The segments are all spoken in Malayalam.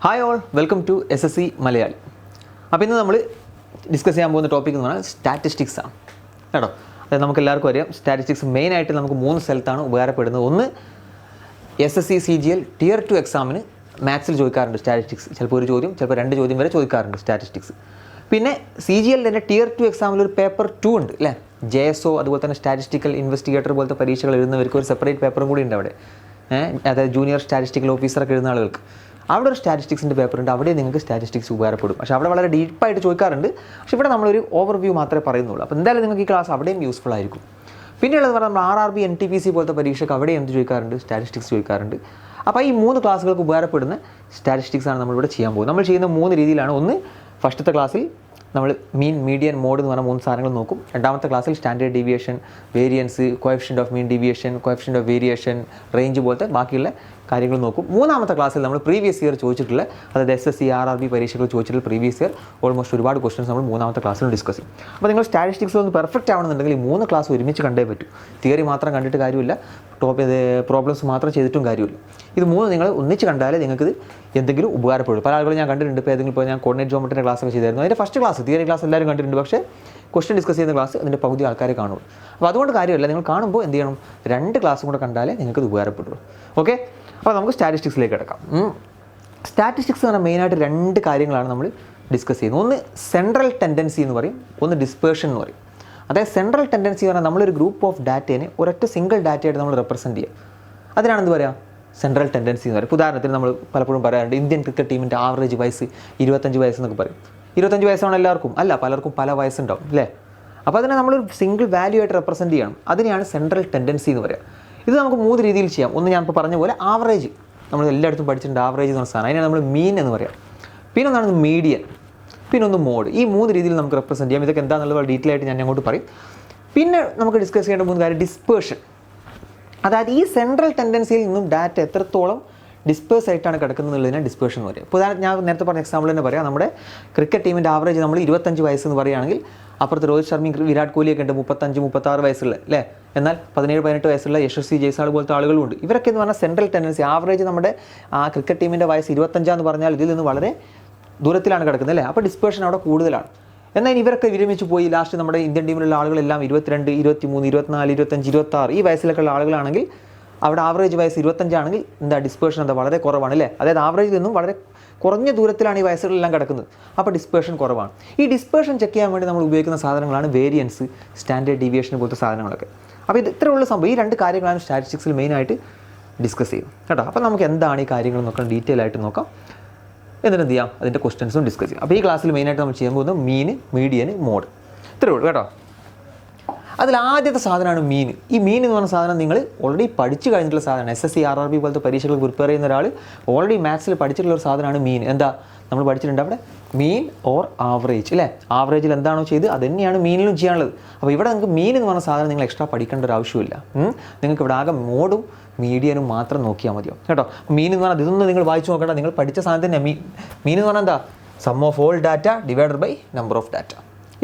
Hi all, welcome to SSC Malayali. അപ്പോൾ ഇന്ന് നമ്മൾ ഡിസ്കസ് ചെയ്യാൻ പോകുന്ന ടോപ്പിക് എന്ന് പറഞ്ഞാൽ സ്റ്റാറ്റിസ്റ്റിക്സ് ആണ് കേട്ടോ. അതായത് നമുക്ക് എല്ലാവർക്കും അറിയാം, സ്റ്റാറ്റിസ്റ്റിക്സ് മെയിനായിട്ട് നമുക്ക് 3 സ്ഥലത്താണ് ഉപകാരപ്പെടുന്നത്. ഒന്ന് SSC CGL Tier 2 എക്സാമിന് മാത്സിൽ ചോദിക്കാറുണ്ട് സ്റ്റാറ്റിസ്റ്റിക്സ്. ചിലപ്പോൾ ഒരു ചോദ്യം, ചിലപ്പോൾ 2 ചോദ്യം വരെ ചോദിക്കാറുണ്ട് സ്റ്റാറ്റിസ്റ്റിക്സ്. പിന്നെ CGL തന്നെ Tier 2 എക്സാമിൽ ഒരു പേപ്പർ 2 ഉണ്ട് അല്ലേ, JSO, അതുപോലെ തന്നെ സ്റ്റാറ്റിസ്റ്റിക്കൽ ഇൻവെസ്റ്റിഗേറ്റർ പോലത്തെ പരീക്ഷകൾ എഴുതുന്നവർക്ക് ഒരു സെപ്പറേറ്റ് പേപ്പറും കൂടി ഉണ്ട് അവിടെ. അതായത് ജൂനിയർ സ്റ്റാറ്റിസ്റ്റിക്കൽ ഓഫീസറൊക്കെ എഴുതുന്ന ആളുകൾക്ക് അവിടെ ഒരു സ്റ്റാറ്റിസ്റ്റിക്സിൻ്റെ പേപ്പർ ഉണ്ട്. അവിടെ നിങ്ങൾക്ക് സ്റ്റാറ്റിസ്റ്റിക്സ് ഉപകാരപ്പെടും. പക്ഷേ അവിടെ വളരെ ഡീപ്പായിട്ട് ചോദിക്കാറുണ്ട്. പക്ഷേ ഇവിടെ നമ്മളൊരു ഓവർവ്യൂ മാത്രമേ പറയുന്നുള്ളൂ. അപ്പോൾ എന്തായാലും നിങ്ങൾക്ക് ഈ ക്ലാസ് അവിടെയും യൂസ്ഫുൾ ആയിരിക്കും. പിന്നെയുള്ളത് പറഞ്ഞാൽ നമ്മൾ RRB NTPC പോലത്തെ പരീക്ഷയ്ക്ക് അവിടെ എന്ത് ചോദിക്കാറുണ്ട്, സ്റ്റാറ്റിസ്റ്റിക്സ് ചോദിക്കാറുണ്ട്. അപ്പോൾ ഈ 3 ക്ലാസ്സുകൾക്ക് ഉപകാരപ്പെടുന്ന സ്റ്റാറ്റിസ്റ്റിക്സ് ആണ് നമ്മളിവിടെ ചെയ്യാൻ പോകുന്നത്. നമ്മൾ ചെയ്യുന്ന 3 രീതിയിലാണ്. ഒന്ന്, ഫസ്റ്റത്തെ ക്ലാസ്സിൽ നമ്മൾ മീൻ, മീഡിയൻ, മോഡ് എന്ന് പറഞ്ഞ 3 സാധനങ്ങൾ നോക്കും. രണ്ടാമത്തെ ക്ലാസ്സിൽ standard deviation, variance, coefficient of mean deviation, coefficient of variation, range പോലത്തെ ബാക്കിയുള്ള കാര്യങ്ങൾ നോക്കും. മൂന്നാമത്തെ ക്ലാസ്സിൽ നമ്മൾ പ്രീവിയസ് ഇയർ ചോദിച്ചിട്ടുള്ള, അതായത് SSC RRB പരീക്ഷകൾ ചോദിച്ചിട്ടുള്ള പ്രീവിയസ് ഇയർ ഓൾമോസ്റ്റ് ഒരുപാട് ക്വസ്റ്റൻസ് നമ്മൾ മൂന്നാമത്തെ ക്ലാസ്സിൽ ഡിസ്കസ് ചെയ്യും. അപ്പോൾ നിങ്ങൾ സ്റ്റാറ്റിസ്റ്റിക്സ് ഒന്ന് പെർഫെക്റ്റ് ആവണമെന്നുണ്ടെങ്കിൽ ഈ 3 ക്ലാസ് ഒരുമിച്ച് കണ്ടേ പറ്റൂ. തിയറി മാത്രം കണ്ടിട്ട് കാര്യമില്ല, പ്രോബ്ലംസ് മാത്രം ചെയ്തിട്ടും കാര്യമില്ല. ഇത് 3 നിങ്ങൾ ഒന്നിച്ച് കണ്ടാലേ നിങ്ങൾക്ക് എന്തെങ്കിലും ഉപകാരപ്പെടും. പല ആളുകളും ഞാൻ കണ്ടിട്ടുണ്ട്. ഇപ്പോൾ ഏതെങ്കിലും ഇപ്പോൾ ഞാൻ കോർഡിനേറ്റ് ജോമെട്രിയുടെ ക്ലാസ്സൊക്കെ ചെയ്തായിരുന്നു. അതിൻ്റെ ഫസ്റ്റ് ക്ലാസ്, തിയറി ക്ലാസ് എല്ലാവരും കണ്ടിട്ടുണ്ട്. പക്ഷേ ക്വസ്റ്റൻ ഡിസ്കസ് ചെയ്യുന്ന ക്ലാസ് അതിൻ്റെ പകുതി ആൾക്കാരെ കാണുള്ളൂ. അപ്പോൾ അതുകൊണ്ട് കാര്യമില്ല, നിങ്ങൾ കാണുമ്പോൾ എന്ത് ചെയ്യണം, 2 ക്ലാസ്സും കൂടെ കണ്ടാലേ നിങ്ങൾക്ക് ഇത് ഉപകാരപ്പെടുള്ളൂ. ഓക്കെ, അപ്പോൾ നമുക്ക് സ്റ്റാറ്റിസ്റ്റിക്സിലേക്ക് കിടക്കാം. സ്റ്റാറ്റിസ്റ്റിക്സ് എന്ന് പറഞ്ഞാൽ മെയിനായിട്ട് 2 കാര്യങ്ങളാണ് നമ്മൾ ഡിസ്കസ് ചെയ്യുന്നത്. ഒന്ന് സെൻട്രൽ ടെൻഡൻസി എന്ന് പറയും, ഒന്ന് ഡിസ്പേർഷൻ എന്ന് പറയും. അതായത് സെൻട്രൽ ടെൻഡൻസി എന്ന് പറഞ്ഞാൽ നമ്മളൊരു ഗ്രൂപ്പ് ഓഫ് ഡാറ്റേനെ ഒരൊറ്റ സിംഗിൾ ഡാറ്റയായിട്ട് നമ്മൾ റെപ്രസെൻറ്റ് ചെയ്യുക. അതിനാണ് എന്ത് പറയുക, സെൻട്രൽ ടെൻഡൻസി എന്ന് പറയും. ഉദാഹരണത്തിന് നമ്മൾ പലപ്പോഴും പറയാറുണ്ട്, ഇന്ത്യൻ ക്രിക്കറ്റ് ടീമിൻ്റെ ആവറേജ് വയസ്സ് 25 വയസ്സെന്നൊക്കെ പറയും. 25 വയസ്സാണ് എല്ലാവർക്കും, അല്ല പലർക്കും പല വയസ്സുണ്ടാവും അല്ലേ. അപ്പോൾ അതിനെ നമ്മളൊരു സിംഗിൾ വാല്യൂ ആയിട്ട് റെപ്രസെൻറ്റ് ചെയ്യണം. അതിനെയാണ് സെൻട്രൽ ടെൻഡൻസി എന്ന് പറയുക. ഇത് നമുക്ക് 3 രീതിയിൽ ചെയ്യാം. ഒന്ന്, ഞാൻ ഇപ്പോൾ പറഞ്ഞ പോലെ ആവറേജ്, നമ്മൾ എല്ലായിടത്തും പഠിച്ചിട്ടുണ്ട് ആവറേജ് എന്ന് പറഞ്ഞ സാധനം, അതിനാണ് നമ്മൾ മീൻ എന്ന് പറയാം. പിന്നെ ഒന്നാണ് മീഡിയൻ, പിന്നെ ഒന്ന് മോഡ്. ഈ 3 രീതിയിൽ നമുക്ക് റെപ്രസെൻറ്റ് ചെയ്യാം. ഇതൊക്കെ എന്താണെന്നുള്ള ഡീറ്റെയിൽ ആയിട്ട് ഞാൻ അങ്ങോട്ട് പറയും. പിന്നെ നമുക്ക് ഡിസ്കസ് ചെയ്യേണ്ട 3 കാര്യം ഡിസ്പേർഷൻ. അതായത് ഈ സെൻട്രൽ ടെൻഡൻസിയിൽ നിന്നും ഡാറ്റ എത്രത്തോളം ഡിസ്പേഴ്സ് ആയിട്ടാണ് കിടക്കുന്നതിനെ ഡിസ്പേർഷൻ എന്ന് പറയും. ഇപ്പോൾ ഞാൻ നേരത്തെ പറഞ്ഞ എക്സാമ്പിൾ തന്നെ പറയാം. നമ്മുടെ ക്രിക്കറ്റ് ടീമിൻ്റെ ആവറേജ് നമ്മൾ 25 വയസ്സെന്ന് പറയുകയാണെങ്കിൽ അപ്പുറത്ത് രോഹിത് ശർമ്മയും വിരാട് കോഹ്ലിയൊക്കെ ഉണ്ട് 35-36 വയസ്സുള്ള അല്ലേ. എന്നാൽ 17-18 വയസ്സുള്ള യശസ്വി ജയ്സ്വാൾ പോലത്തെ ആളുകളുണ്ട്. ഇവരൊക്കെ എന്ന് പറഞ്ഞാൽ സെൻട്രൽ ടെൻഡൻസി ആവറേജ് നമ്മുടെ ആ ക്രിക്കറ്റ് ടീമിൻ്റെ വയസ്സ് 25 എന്ന് പറഞ്ഞാൽ ഇതിൽ നിന്ന് വളരെ ദൂരത്തിലാണ് കിടക്കുന്നത് അല്ലേ. അപ്പോൾ ഡിസ്പേർഷൻ അവിടെ കൂടുതലാണ്. എന്നാൽ ഇവരൊക്കെ വിരമിച്ച് പോയി ലാസ്റ്റ് നമ്മുടെ ഇന്ത്യൻ ടീമിലുള്ള ആളുകളെല്ലാം 22, 23, 24, 25, 26 ഈ വയസ്സിലൊക്കെയുള്ള ആളുകളാണെങ്കിൽ അവിടെ ആവറേജ് വയസ്സ് 25 ആണെങ്കിൽ എന്താ ഡിസ്പേർഷൻ എന്താ വളരെ കുറവാണ് അല്ലേ. അതായത് ആവറേജിൽ നിന്നും വളരെ കുറഞ്ഞ ദൂരത്തിലാണ് ഈ വയസ്സുകളെല്ലാം കിടക്കുന്നത്. അപ്പോൾ ഡിസ്പേർഷൻ കുറവാണ്. ഈ ഡിസ്പേർഷൻ ചെക്ക് ചെയ്യാൻ വേണ്ടി നമ്മൾ ഉപയോഗിക്കുന്ന സാധനങ്ങളാണ് വേരിയൻസ്, സ്റ്റാൻഡേർഡ് ഡീവിയേഷൻ പോലത്തെ സാധനങ്ങളൊക്കെ. അപ്പോൾ ഇത് ഇത്രയുള്ള സംഭവം. ഈ 2 കാര്യങ്ങളാണ് സ്റ്റാറ്റിസ്റ്റിക്സിൽ മെയിനായിട്ട് ഡിസ്കസ് ചെയ്യും കേട്ടോ. അപ്പോൾ നമുക്ക് എന്താണ് ഈ കാര്യങ്ങൾ നോക്കാം, ഡീറ്റെയിൽ ആയിട്ട് നോക്കാം. എന്നിട്ട് എന്ത് ചെയ്യാം, അതിൻ്റെ ക്വസ്റ്റൻസും ഡിസ്കസ് ചെയ്യാം. അപ്പോൾ ഈ ക്ലാസ്സിൽ മെയിനായിട്ട് നമ്മൾ ചെയ്യാൻ പോകുന്നത് മീൻ, മീഡിയൻ, മോഡ്, ഇത്രയേ ഉള്ളൂ കേട്ടോ. അതിൽ ആദ്യത്തെ സാധനമാണ് മീൻ. ഈ മീൻ എന്ന് പറഞ്ഞ സാധനം നിങ്ങൾ ഓൾറെഡി പഠിച്ചു കഴിഞ്ഞിട്ടുള്ള സാധനമാണ്. SSC RRB പോലത്തെ പരീക്ഷകൾ പ്രിപ്പയർ ചെയ്യുന്ന ഒരാൾ ഓൾറെഡി മാത്സിൽ പഠിച്ചിട്ടുള്ള ഒരു സാധനമാണ് മീൻ. എന്താ നമ്മൾ പഠിച്ചിട്ടുണ്ട് അവിടെ, മീൻ ഓർ ആവറേജ് അല്ലേ. ആവറേജിൽ എന്താണോ ചെയ്ത് അത് തന്നെയാണ് മീനിലും ചെയ്യാനുള്ളത്. അപ്പോൾ ഇവിടെ നിങ്ങൾക്ക് മീൻ എന്ന് പറഞ്ഞ സാധനം നിങ്ങൾ എക്സ്ട്രാ പഠിക്കേണ്ട ഒരു ആവശ്യമില്ല. നിങ്ങൾക്ക് ഇവിടെ ആകെ മോഡും മീഡിയനും മാത്രം നോക്കിയാൽ മതിയോ കേട്ടോ. മീൻ എന്ന് പറഞ്ഞാൽ ഇതൊന്നും നിങ്ങൾ വായിച്ചു നോക്കേണ്ട, നിങ്ങൾ പഠിച്ച സാധനം തന്നെ. മീൻ എന്ന് പറഞ്ഞാൽ എന്താ, sum of all data divided by number of data.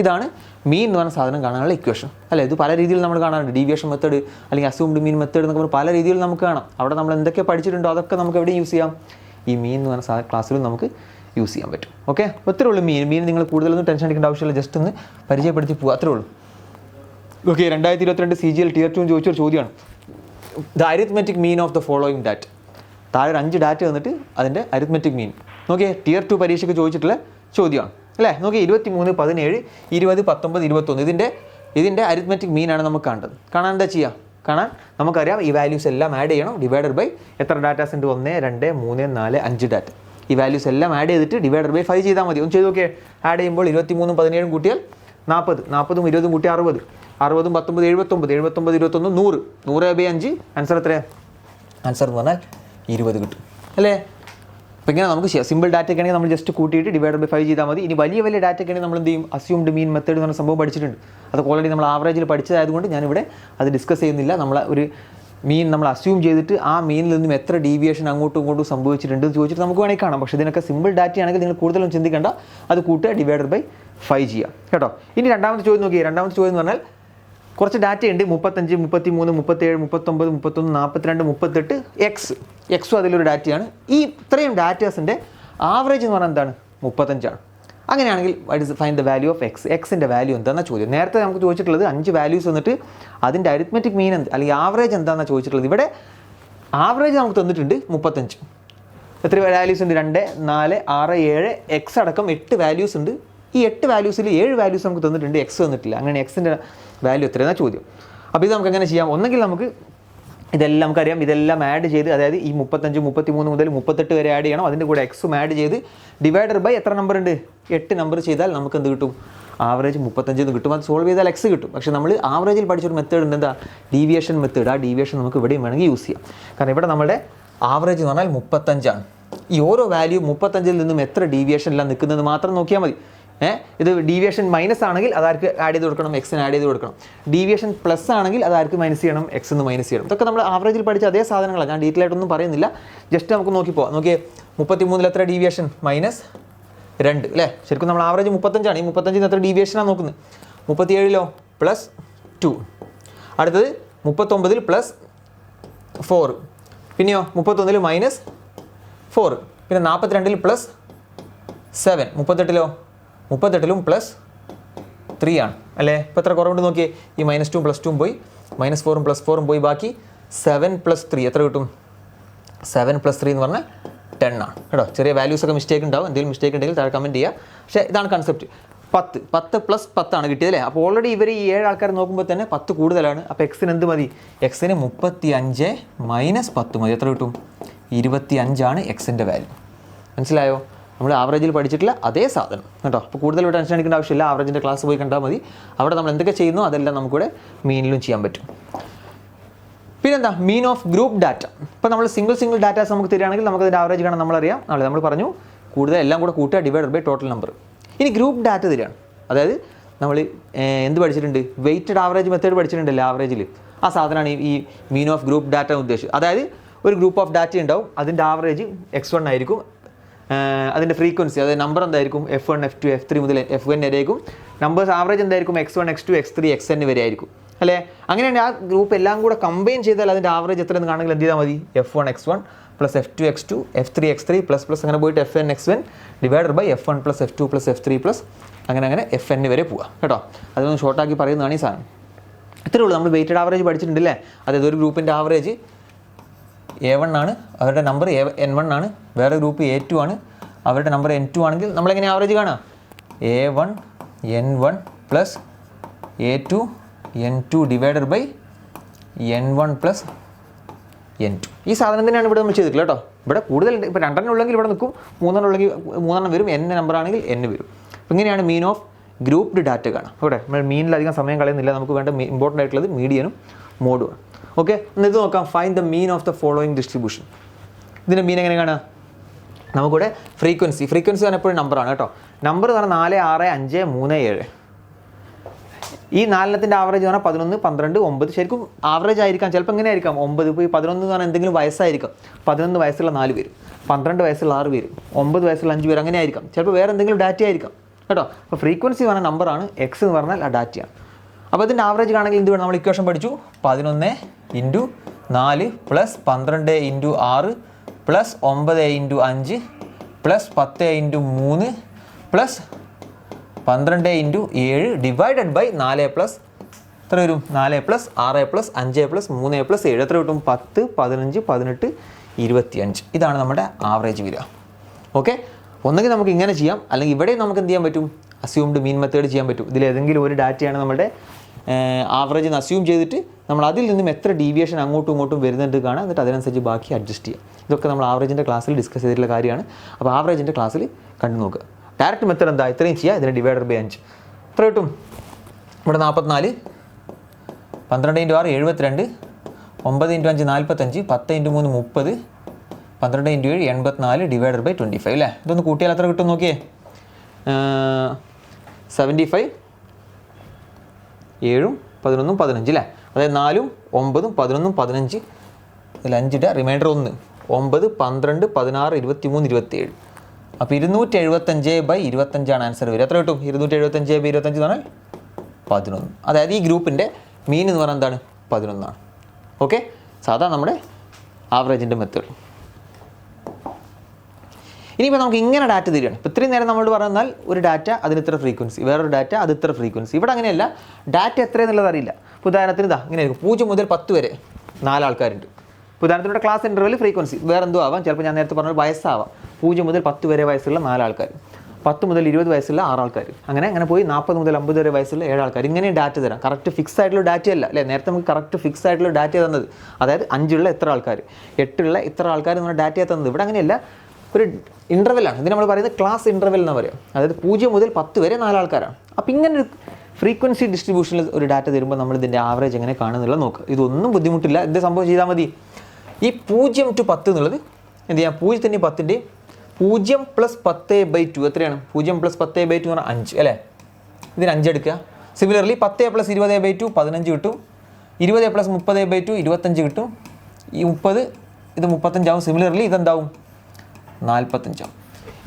ഇതാണ് മീൻ എന്ന് പറഞ്ഞ സാധനം കാണാനുള്ള ഇക്വേഷൻ അല്ലേ. ഇത് പല രീതിയിൽ നമ്മൾ കാണാറുണ്ട്. ഡീവിയേഷൻ മെത്തേഡ് അല്ലെങ്കിൽ അസ്യൂംഡ് മീൻ മെത്തേഡ് എന്നൊക്കെ പറഞ്ഞാൽ പല രീതിയിൽ നമുക്ക് കാണാം. അവിടെ നമ്മൾ എന്തൊക്കെ പഠിച്ചിട്ടുണ്ടോ അതൊക്കെ നമുക്ക് എവിടെയും യൂസ് ചെയ്യാം. ഈ മീൻ എന്ന് പറഞ്ഞ ക്ലാസ്സിലും നമുക്ക് യൂസ് ചെയ്യാൻ പറ്റും. ഓക്കെ, അത്രേ ഉള്ളൂ മീൻ. നിങ്ങൾ കൂടുതലൊന്നും ടെൻഷൻ അടിക്കേണ്ട ആവശ്യമില്ല, ജസ്റ്റ് ഒന്ന് പരിചയപ്പെടുത്തി പോകുക, അത്രേ ഉള്ളൂ. ഓക്കെ, 2022 CGL Tier 2 ചോദിച്ചൊരു ചോദ്യമാണ്, the arithmetic mean of the following data. താഴെ 5 ഡാറ്റ തന്നിട്ട് അതിൻ്റെ അരിത്മെറ്റിക് മീൻ നോക്കിയേ. Tier 2 പരീക്ഷയ്ക്ക് ചോദിച്ചിട്ടുള്ള ചോദ്യമാണ് അല്ലേ. നോക്കി 23, 17, 20, 19, 21 ഇതിൻ്റെ അരിത്മെറ്റിക് മീനാണ് നമുക്ക് കാണേണ്ടത്. കാണാൻ എന്താ ചെയ്യുക, കാണാൻ നമുക്കറിയാം ഈ വാല്യൂസ് എല്ലാം ആഡ് ചെയ്യണം. ഡിവൈഡഡ് ബൈ എത്ര ഡാറ്റാസ് ഉണ്ട്, 1, 2, 3, 4, 5 ഡാറ്റ. ഈ വാല്യൂസ് എല്ലാം ആഡ് ചെയ്തിട്ട് ഡിവൈഡഡ് ബൈ 5 ചെയ്താൽ മതി. ഒന്ന് ചെയ്ത് നോക്കിയേ. ആഡ് ചെയ്യുമ്പോൾ 23, 17 കൂട്ടിയാൽ 40, 40, 20 കൂട്ടി 60, 60, 19, 79, 79, 21, 100, 100/5. ആൻസർ എത്രയാണ്? ആൻസർ എന്ന് പറഞ്ഞാൽ 20 കിട്ടും അല്ലേ. അപ്പോൾ ഇങ്ങനെ നമുക്ക് ചെയ്യാം. സിമ്പിൾ ഡാറ്റയ്ക്ക് ആണെങ്കിൽ നമ്മൾ ജസ്റ്റ് കൂട്ടിയിട്ട് ഡിവൈഡ് ബൈ 5 ചെയ്താൽ മതി. ഇനി വലിയ ഡാറ്റയ്ക്ക് ആണെങ്കിൽ നമ്മൾ എന്ത് ചെയ്യും, അസ്യൂംഡ് മീൻ മെത്തേഡ് എന്ന് പറഞ്ഞ സംഭവം പഠിച്ചിട്ടുണ്ട്. അത് ഓൾറെഡി നമ്മൾ ആവറേജിൽ പഠിച്ചതായതുകൊണ്ട് ഞാനിവിടെ അത് ഡിസ്കസ് ചെയ്യുന്നില്ല. നമ്മൾ ഒരു മീൻ നമ്മൾ അസ്യൂം ചെയ്തിട്ട് ആ മീനിൽ നിന്നും എത്ര ഡീവിയേഷൻ അങ്ങോട്ടും ഇങ്ങോട്ടും സംഭവിച്ചിട്ടുണ്ട് എന്ന് ചോദിച്ചിട്ട് നമുക്ക് വേണമെങ്കിൽ കാണാം. പക്ഷേ ഇതിനൊക്കെ സിമ്പിൾ ഡാറ്റയാണെങ്കിൽ നിങ്ങൾ കൂടുതലും ചിന്തിക്കേണ്ട, അത് കൂട്ടുക, ഡിവൈഡഡ് ബൈ 5 ചെയ്യുക കേട്ടോ. ഇനി രണ്ടാമത്തെ ചോദ്യം നോക്കിയേ. രണ്ടാമത്തെ ചോദ്യം എന്ന് പറഞ്ഞാൽ കുറച്ച് ഡാറ്റയുണ്ട്, 35, 33, 37, 39, 31, 42, 38 എക്സും അതിലൊരു ഡാറ്റയാണ്. ഈ ഇത്രയും ഡാറ്റാസിൻ്റെ ആവറേജ് എന്ന് പറഞ്ഞാൽ എന്താണ് 35. അങ്ങനെയാണെങ്കിൽ what is find the value of X, എക്സിൻ്റെ വാല്യൂ എന്താണെന്ന് ചോദ്യം. നേരത്തെ നമുക്ക് ചോദിച്ചിട്ടുള്ളത് 5 വാല്യൂസ് വന്നിട്ട് അതിൻ്റെ അരിത്മെറ്റിക് മീൻ എന്ത് അല്ലെങ്കിൽ ആവറേജ് എന്താണെന്ന് ചോദിച്ചിട്ടുള്ളത്. ഇവിടെ ആവറേജ് നമുക്ക് തന്നിട്ടുണ്ട് 35. എത്ര വാല്യൂസ് ഉണ്ട്? 2, 4, 6, 7, എക്സ് അടക്കം 8 വാല്യൂസ് ഉണ്ട്. ഈ 8 വാല്യൂസിൽ 7 വാല്യൂസ് നമുക്ക് തന്നിട്ടുണ്ട്, എക്സ് തന്നിട്ടില്ല. അങ്ങനെ എക്സിൻ്റെ വാല്യൂ എത്രയെന്നാണ് ചോദ്യം. അപ്പോൾ ഇത് നമുക്ക് എങ്ങനെ ചെയ്യാം? ഒന്നെങ്കിൽ നമുക്ക് ഇതെല്ലാം നമുക്കറിയാം, ഇതെല്ലാം ആഡ് ചെയ്ത്, അതായത് ഈ 35, 33 മുതൽ 38 വരെ ആഡ് ചെയ്യണം. അതിൻ്റെ കൂടെ എക്സും ആഡ് ചെയ്ത് ഡിവൈഡർ ബൈ എത്ര നമ്പർ ഉണ്ട്? 8 നമ്പർ ചെയ്താൽ നമുക്ക് എന്ത് കിട്ടും? ആവറേജ് 35 എന്ന് കിട്ടും. അത് സോൾവ് ചെയ്താൽ എക്സ് കിട്ടും. പക്ഷേ നമ്മൾ ആവറേജിൽ പഠിച്ചൊരു മെത്തേഡ് ഉണ്ട്, എന്താ? Deviation method. ആ ഡീവിയേഷൻ നമുക്ക് ഇവിടെയും വേണമെങ്കിൽ യൂസ് ചെയ്യാം. കാരണം ഇവിടെ നമ്മുടെ ആവറേജ് എന്ന് പറഞ്ഞാൽ 35. ഈ ഓരോ വാല്യൂ 35 നിന്നും എത്ര ഡീവിയേഷനിലാണ് നിൽക്കുന്നത് മാത്രം നോക്കിയാൽ മതി. ഇത് ഡീവിയേഷൻ മൈനസ് ആണെങ്കിൽ അതാർക്ക് ആഡ് ചെയ്ത് കൊടുക്കണം? എക്സിന് ആഡ് ചെയ്ത് കൊടുക്കണം. ഡീവിയേഷൻ പ്ലസ് ആണെങ്കിൽ അതാർക്ക് മൈനസ് ചെയ്യണം? എക്സ് എന്ന് മൈനസ് ചെയ്യണം. ഇതൊക്കെ നമ്മൾ ആവറേജിൽ പഠിച്ച അതേ സാധനങ്ങളാണ്. ഞാൻ ഡീറ്റെയിൽ ആയിട്ടൊന്നും പറയുന്നില്ല, ജസ്റ്റ് നമുക്ക് നോക്കിപ്പോവാം. നോക്കിയേ, 33 എത്ര ഡീവിയേഷൻ? -2 അല്ലേ? ശരിക്കും നമ്മൾ ആവറേജ് 35 ഈ 35 എത്ര ഡീവിയേഷനാണ് നോക്കുന്നത്? 37 +2. അടുത്തത് 39 +4. പിന്നെയോ 31 -4. പിന്നെ 42 +7. 38 +3 ആണ് അല്ലേ? ഇപ്പോൾ എത്ര കുറവുണ്ട് നോക്കിയേ. ഈ -2 +2 പോയി, -4 +4 പോയി, ബാക്കി 7 + 3 എത്ര കിട്ടും? 7 + 3 എന്ന് പറഞ്ഞാൽ 10 ആണ് കേട്ടോ. ചെറിയ വാല്യൂസ് ഒക്കെ മിസ്റ്റേക്ക് ഉണ്ടാവും. എന്തെങ്കിലും മിസ്റ്റേക്ക് ഉണ്ടെങ്കിൽ താഴെ കമൻറ്റ് ചെയ്യുക. പക്ഷേ ഇതാണ് കൺസെപ്റ്റ്. 10 + 10 ആണ് കിട്ടിയതല്ലേ? അപ്പോൾ ഓൾറെഡി ഇവർ ഈ 7 ആൾക്കാർ നോക്കുമ്പോൾ തന്നെ 10 കൂടുതലാണ്. അപ്പോൾ എക്സിന് എന്ത് മതി? എക്സിന് 35 - 10 മതി. എത്ര കിട്ടും? 25 ആണ് എക്സിൻ്റെ വാല്യൂ. മനസ്സിലായോ? നമ്മൾ ആവറേജിൽ പഠിച്ചിട്ടില്ല അതേ സാധനം കേട്ടോ. അപ്പോൾ കൂടുതൽ ടെൻഷൻ അടിക്കേണ്ട ആവശ്യമില്ല. ആവറേജിൻ്റെ ക്ലാസ് പോയി കണ്ടാൽ മതി. അവിടെ നമ്മൾ എന്തൊക്കെ ചെയ്യുന്നു അതെല്ലാം നമുക്കിവിടെ മീനിലും ചെയ്യാൻ പറ്റും. പിന്നെന്താ? Mean of group data. ഇപ്പോൾ നമ്മൾ സിംഗിൾ ഡാറ്റാസ് നമുക്ക് തരികയാണെങ്കിൽ നമുക്കതിൻ്റെ ആവറേജ് കാണാൻ നമ്മളറിയാം. നമ്മൾ പറഞ്ഞു കൂടുതൽ എല്ലാം കൂടെ കൂട്ടുക, ഡിവൈഡഡ് ബൈ ടോട്ടൽ നമ്പർ. ഇനി ഗ്രൂപ്പ് ഡാറ്റ തരികയാണ്, അതായത് നമ്മൾ എന്ത് പഠിച്ചിട്ടുണ്ട്? വെയ്റ്റഡ് ആവറേജ് മെത്തേഡ് പഠിച്ചിട്ടുണ്ടല്ലോ ആവറേജിൽ. ആ സാധനമാണ് ഈ മീൻ ഓഫ് ഗ്രൂപ്പ് ഡാറ്റ ഉദ്ദേശിച്ചത്. അതായത് ഒരു ഗ്രൂപ്പ് ഓഫ് ഡാറ്റ ഉണ്ടാവും, അതിൻ്റെ ആവറേജ് x1 ആയിരിക്കും. അതിൻ്റെ ഫ്രീക്വൻസി, അതായത് നമ്പർ എന്തായിരിക്കും? F1, F2, F3 മുതൽ Fn വരെ ആയിരിക്കും. നമ്പേഴ്സ് ആവറേജ് എന്തായിരിക്കും? x1, x2, x3, xn വരെ ആയിരിക്കും അല്ലേ? അങ്ങനെയാണെങ്കിൽ ആ ഗ്രൂപ്പ് എല്ലാം കൂടെ കമ്പൈൻ ചെയ്താൽ അതിൻ്റെ ആവറേജ് എത്ര എന്ന് കാണണമെങ്കിൽ എന്ത് ചെയ്താൽ മതി? F1, x1 + F2, x2, F3, x3 ++ അങ്ങനെ പോയിട്ട് Fn, xn divided by F1 + F2 + F3 അങ്ങനെ Fn വരെ പോവുക കേട്ടോ. അതൊന്ന് ഷോർട്ടാക്കി പറയുന്നതാണ് ഈ സാധനം. ഇത്രയേ ഉള്ളൂ. നമ്മൾ വെയ്റ്റഡ് ആവറേജ് പഠിച്ചിട്ടുണ്ടല്ലേ? അതായത് ഒരു ഗ്രൂപ്പിൻ്റെ ആവറേജ് A1 ആണ്, അവരുടെ നമ്പർ N1 ആണ്. വേറെ ഗ്രൂപ്പ് A2 ആണ്, അവരുടെ നമ്പർ N2 ആണെങ്കിൽ നമ്മളെങ്ങനെ ആവറേജ് കാണുക? A1 N1 + A2 N2 divided by N1 + N2. ഈ സാധനം തന്നെയാണ് ഇവിടെ നമ്മൾ ചെയ്തിട്ടില്ല കേട്ടോ. ഇവിടെ കൂടുതൽ ഇപ്പോൾ 2 ഉള്ളെങ്കിൽ ഇവിടെ നിൽക്കും, 3 ഉള്ളെങ്കിൽ 3 വരും, N നമ്പർ ആണെങ്കിൽ N വരും. അപ്പോൾ ഇങ്ങനെയാണ് മീൻ ഓഫ് ഗ്രൂപ്പ്ഡ് ഡാറ്റ കാണാം. ഇവിടെ നമ്മൾ മീനിലധികം സമയം കളയുന്നില്ല. നമുക്ക് വേണ്ട ഇമ്പോർട്ടൻ്റ് ആയിട്ടുള്ളത് മീഡിയനും മോഡുമാണ്. ഓക്കെ, ഇത് നോക്കാം. Find the mean of the following distribution. ഇതിൻ്റെ മീൻ എങ്ങനെ കാണുക? നമുക്കിവിടെ ഫ്രീക്വൻസി പറഞ്ഞാൽ എപ്പോഴും നമ്പറാണ് കേട്ടോ. നമ്പർ എന്ന് പറഞ്ഞാൽ 4, 6, 5, 3, 7. ഈ 4 ആവറേജ് എന്ന് പറഞ്ഞാൽ 11, 12, 9. ശരിക്കും ആവറേജ് ആയിരിക്കാം, ചിലപ്പോൾ എങ്ങനെ ആയിരിക്കാം? 9. ഇപ്പോൾ ഈ 11 എന്ന് പറഞ്ഞാൽ എന്തെങ്കിലും വയസ്സായിരിക്കാം. 11 വയസ്സുള്ള 4 പേര്, 12 വയസ്സുള്ള 6 പേര്, 9 വയസ്സുള്ള 5 പേര്, അങ്ങനെ ആയിരിക്കാം. ചിലപ്പോൾ വേറെ എന്തെങ്കിലും ഡാറ്റ ആയിരിക്കാം കേട്ടോ. അപ്പോൾ ഫ്രീക്വൻസി പറഞ്ഞ നമ്പറാണ്, എക്സ് എന്ന് പറഞ്ഞാൽ ആ ഡാറ്റയാണ്. അപ്പോൾ ഇതിൻ്റെ ആവറേജ് ആണെങ്കിൽ എന്ത് വേണം? നമ്മൾ ഇക്വേഷൻ പഠിച്ചു. 11 × 4 + 12 × 6 + 9 × 5 + 10 × 3 + 12 × 7 ഡിവൈഡഡ് ബൈ 4 + എത്ര വരും? 4 + 6 + 5 + 3 + 7 എത്ര കിട്ടും? 10, 15, 18, 25. ഇതാണ് നമ്മുടെ ആവറേജ് വരിക. ഓക്കെ, ഒന്നെങ്കിൽ നമുക്ക് ഇങ്ങനെ ചെയ്യാം, അല്ലെങ്കിൽ ഇവിടെ നമുക്ക് എന്ത് ചെയ്യാൻ പറ്റും? അസ്യൂംഡ് മീൻ മെത്തേഡ് ചെയ്യാൻ പറ്റും. ഇതിലേതെങ്കിലും ഒരു ഡാറ്റയാണ് നമ്മുടെ ആവറേജ് എന്ന് അസ്യൂം ചെയ്തിട്ട് നമ്മൾ അതിൽ നിന്നും എത്ര ഡീവിയേഷൻ അങ്ങോട്ടും ഇങ്ങോട്ടും വരുന്നുണ്ട് കാണാം, എന്നിട്ട് അതിനനുസരിച്ച് ബാക്കി അഡ്ജസ്റ്റ് ചെയ്യാം. ഇതൊക്കെ നമ്മൾ ആവറേജിൻ്റെ ക്ലാസ്സിൽ ഡിസ്കസ് ചെയ്തിട്ടുള്ള കാര്യമാണ്. അപ്പോൾ ആവറേജിൻ്റെ ക്ലാസ്സിൽ കണ്ടു നോക്കുക. ഡയറക്റ്റ് മെത്തേഡ് എന്താ? ഇത്രയും ചെയ്യുക, ഇതിനെ ഡിവൈഡഡ് ബൈ 5 എത്ര കിട്ടും? ഇവിടെ 44, 12 × 6 72, 9 × 5 45, 10 × 3 30, 12 × 7 84 ഡിവൈഡഡ് ബൈ 25 അല്ലേ? ഇതൊന്ന് കൂട്ടിയാൽ എത്ര കിട്ടും നോക്കിയേ? 75, 7, 11, 15 അല്ലേ? അതായത് 4, 9, 11, 15, ഇതിൽ 5 റിമൈൻഡർ 1, 9, 12, 16, 23, 27. അപ്പോൾ 275/25 ആൻസർ വരും. എത്ര കിട്ടും? 275/25 എന്ന് പറഞ്ഞാൽ 11. അതായത് ഈ ഗ്രൂപ്പിൻ്റെ മീൻ എന്ന് പറഞ്ഞാൽ എന്താണ്? 11 ആണ്. ഓക്കെ, സാധാ നമ്മുടെ ആവറേജിൻ്റെ മെത്തേഡ്. ഇനിയിപ്പോൾ നമുക്ക് ഇങ്ങനെ ഡാറ്റ തരികയാണ്. ഇപ്പോൾ ഇത്രയും നേരം നമ്മളോട് പറഞ്ഞാൽ ഒരു ഡാറ്റ അതിന് ഇത്ര ഫ്രീക്വൻസി, വേറൊരു ഡാറ്റ അത് ഇത്ര ഫ്രീക്വൻസി. ഇവിടെ അങ്ങനെയല്ല, ഡാറ്റ എത്രയെന്നുള്ളത് അറിയില്ല. ഉദാഹരണത്തിന് ഇതാ ഇങ്ങനെ ആയിരിക്കും, 0 മുതൽ 10 വരെ 4 ആൾക്കാരുണ്ട്. ഉദാഹരണത്തിന് ഇവിടെ ക്ലാസ് ഇൻ്റർവെൽ ഫ്രീക്വൻസി വേറെ എന്തോ ആവാം, ചിലപ്പോൾ ഞാൻ നേരത്തെ പറഞ്ഞ വയസ്സാവാം. 0 മുതൽ 10 വരെ വയസ്സുള്ള 4 ആൾക്കാർ, 10 മുതൽ 20 വയസ്സുള്ള 6 ആൾക്കാർ, അങ്ങനെ പോയി 40 മുതൽ 50 വരെ വയസ്സുള്ള 7 ആൾക്കാർ. ഇങ്ങനെ ഡാറ്റ തരാം. കറക്റ്റ് ഫിക്സ് ആയിട്ടുള്ള ഡാറ്റ അല്ല അല്ലേ, നേരത്തെ നമുക്ക് കറക്റ്റ് ഫിക്സ് ആയിട്ടുള്ള ഡാറ്റ തന്നത്. അതായത് 5 ഇത്ര ആൾക്കാർ, 8 ഇത്ര ആൾക്കാർ എന്നുള്ള ഡാറ്റ തന്നത്. ഇവിടെ അങ്ങനെയല്ല, ഒരു ഇൻ്റർവെല്ലാണ്. ഇതിന് നമ്മൾ പറയുന്നത് ക്ലാസ് ഇൻ്റർവെൽ എന്ന് പറയാം. അതായത് 0 മുതൽ 10 വരെ 4 ആൾക്കാരാണ്. അപ്പോൾ ഇങ്ങനെ ഒരു ഫ്രീക്വൻസി ഡിസ്ട്രിബ്യൂഷനിൽ ഒരു ഡാറ്റ തരുമ്പോൾ നമ്മൾ ഇതിൻ്റെ ആവറേജ് എങ്ങനെ കാണുന്നുള്ള നോക്കുക. ഇതൊന്നും ബുദ്ധിമുട്ടില്ല, എന്ത് സംഭവം ചെയ്താൽ മതി. ഈ 0 to 10 എന്നുള്ളത് എന്ത് ചെയ്യാം, 0 10 0 + 10/2 എത്രയാണ്? 0 + 10/2 എന്ന് പറഞ്ഞാൽ 5 അല്ലേ. ഇതിന് 5 എടുക്കുക. സിമിലർലി 10 + 20/2 15 കിട്ടും. 20 + 30/2 25 കിട്ടും. ഈ 30 ഇത് 35 ആവും. സിമിലർലി ഇതെന്താവും? 45 ആവും.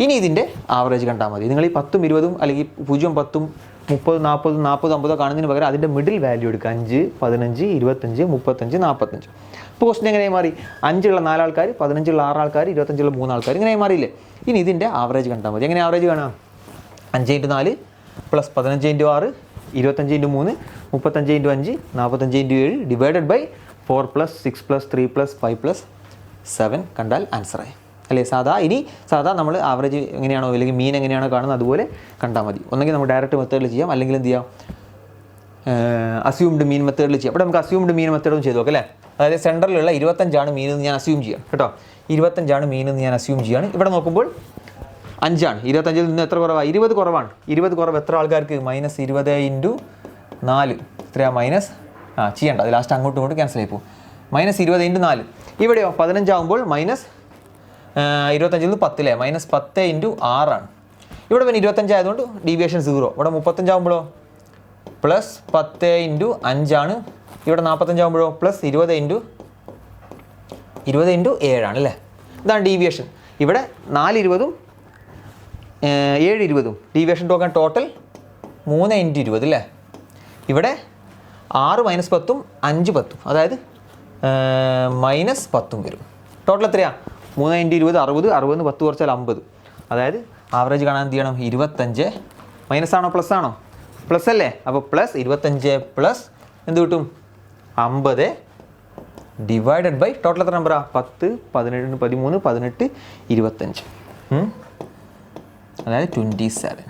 ഇനി ഇതിൻ്റെ ആവറേജ് കണ്ടാൽ മതി. നിങ്ങൾ ഈ 10ഉം 20ഉം അല്ലെങ്കിൽ 0 10ഉം 30 40 40 50 കാണുന്നതിന് പകരം അതിൻ്റെ മിഡിൽ വാല്യൂ എടുക്കുക. 5 15 25 35 45. ഇപ്പോൾ ക്വസ്റ്റൻ എങ്ങനെ മാറി? 5 ഉള്ള 4 ആൾക്കാർ, 15 ഉള്ള 6 ആൾക്കാർ, 25 ഉള്ള 3 ആൾക്കാർ, ഇങ്ങനെ മാറിയില്ലേ. ഇനി ഇതിൻ്റെ ആവറേജ് കണ്ടാൽ മതി. എങ്ങനെ ആവറേജ് കാണാം? 5 × 4 + 15 × 6 25 × 3 35 × 5 45 × 7 ഡിവൈഡഡ് ബൈ 4 + 6 + 3 + 5 + 7 കണ്ടാൽ ആൻസറായി അല്ലേ. സാധാ നമ്മൾ ആവറേജ് എങ്ങനെയാണോ അല്ലെങ്കിൽ മീൻ എങ്ങനെയാണോ കാണുന്നത് അതുപോലെ കണ്ടാൽ മതി. ഒന്നെങ്കിൽ നമുക്ക് ഡയറക്റ്റ് മെത്തേഡിൽ ചെയ്യാം, അല്ലെങ്കിൽ എന്ത് ചെയ്യാം, അസ്യൂംഡ് മീൻ മെത്തേഡിൽ ചെയ്യാം. ഇവിടെ നമുക്ക് അസ്യൂംഡ് മീൻ മെത്തേഡും ചെയ്തു നോക്കാം അല്ലേ. അതായത് സെൻറ്ററിലുള്ള 25 മീൻ എന്ന് ഞാൻ അസ്യൂം ചെയ്യാം കേട്ടോ. 25 മീൻ എന്ന് ഞാൻ അസ്യൂം ചെയ്യാണ്. ഇവിടെ നോക്കുമ്പോൾ 5 ആണ്. 25 നിന്ന് എത്ര കുറവാണ്? 20 കുറവാണ്. 20 കുറവ് എത്ര ആൾക്കാർക്ക്? -20 × 4 എത്രയാ? മൈനസ് ചെയ്യണ്ട, അത് ലാസ്റ്റ് അങ്ങോട്ടും ഇങ്ങോട്ടും ക്യാൻസൽ ആയി പോകും. -20 × 4. ഇവിടെയോ 15 ആകുമ്പോൾ -25 10 അല്ലേ, -10 × 6 ആണ്. ഇവിടെ പിന്നെ 25 ആയതുകൊണ്ട് ഡീവിയേഷൻ 0. ഇവിടെ 35 ആകുമ്പോഴോ +10 × 5 ആണ്. ഇവിടെ 45 ആകുമ്പോഴോ +20 × 7 ആണ് അല്ലേ. ഇതാണ് ഡീവിയേഷൻ. ഇവിടെ 4 20ഉം 7 20ഉം ഡീവിയേഷൻ നോക്കാൻ ടോട്ടൽ 3 × 20 അല്ലേ. ഇവിടെ 6 -10ഉം 5 10ഉം, അതായത് -10ഉം വരും. ടോട്ടൽ എത്രയാണ്? 3 × 20 60, 60 10 കുറച്ചാൽ 50. അതായത് ആവറേജ് കാണാൻ എന്ത് ചെയ്യണം? 25 മൈനസ് ആണോ പ്ലസ് ആണോ? പ്ലസ് അല്ലേ. അപ്പോൾ +25 + എന്ത് കിട്ടും? 50 ഡിവൈഡഡ് ബൈ ടോട്ടൽ എത്ര നമ്പറാ? 10 17 13 18 25, അതായത് 27.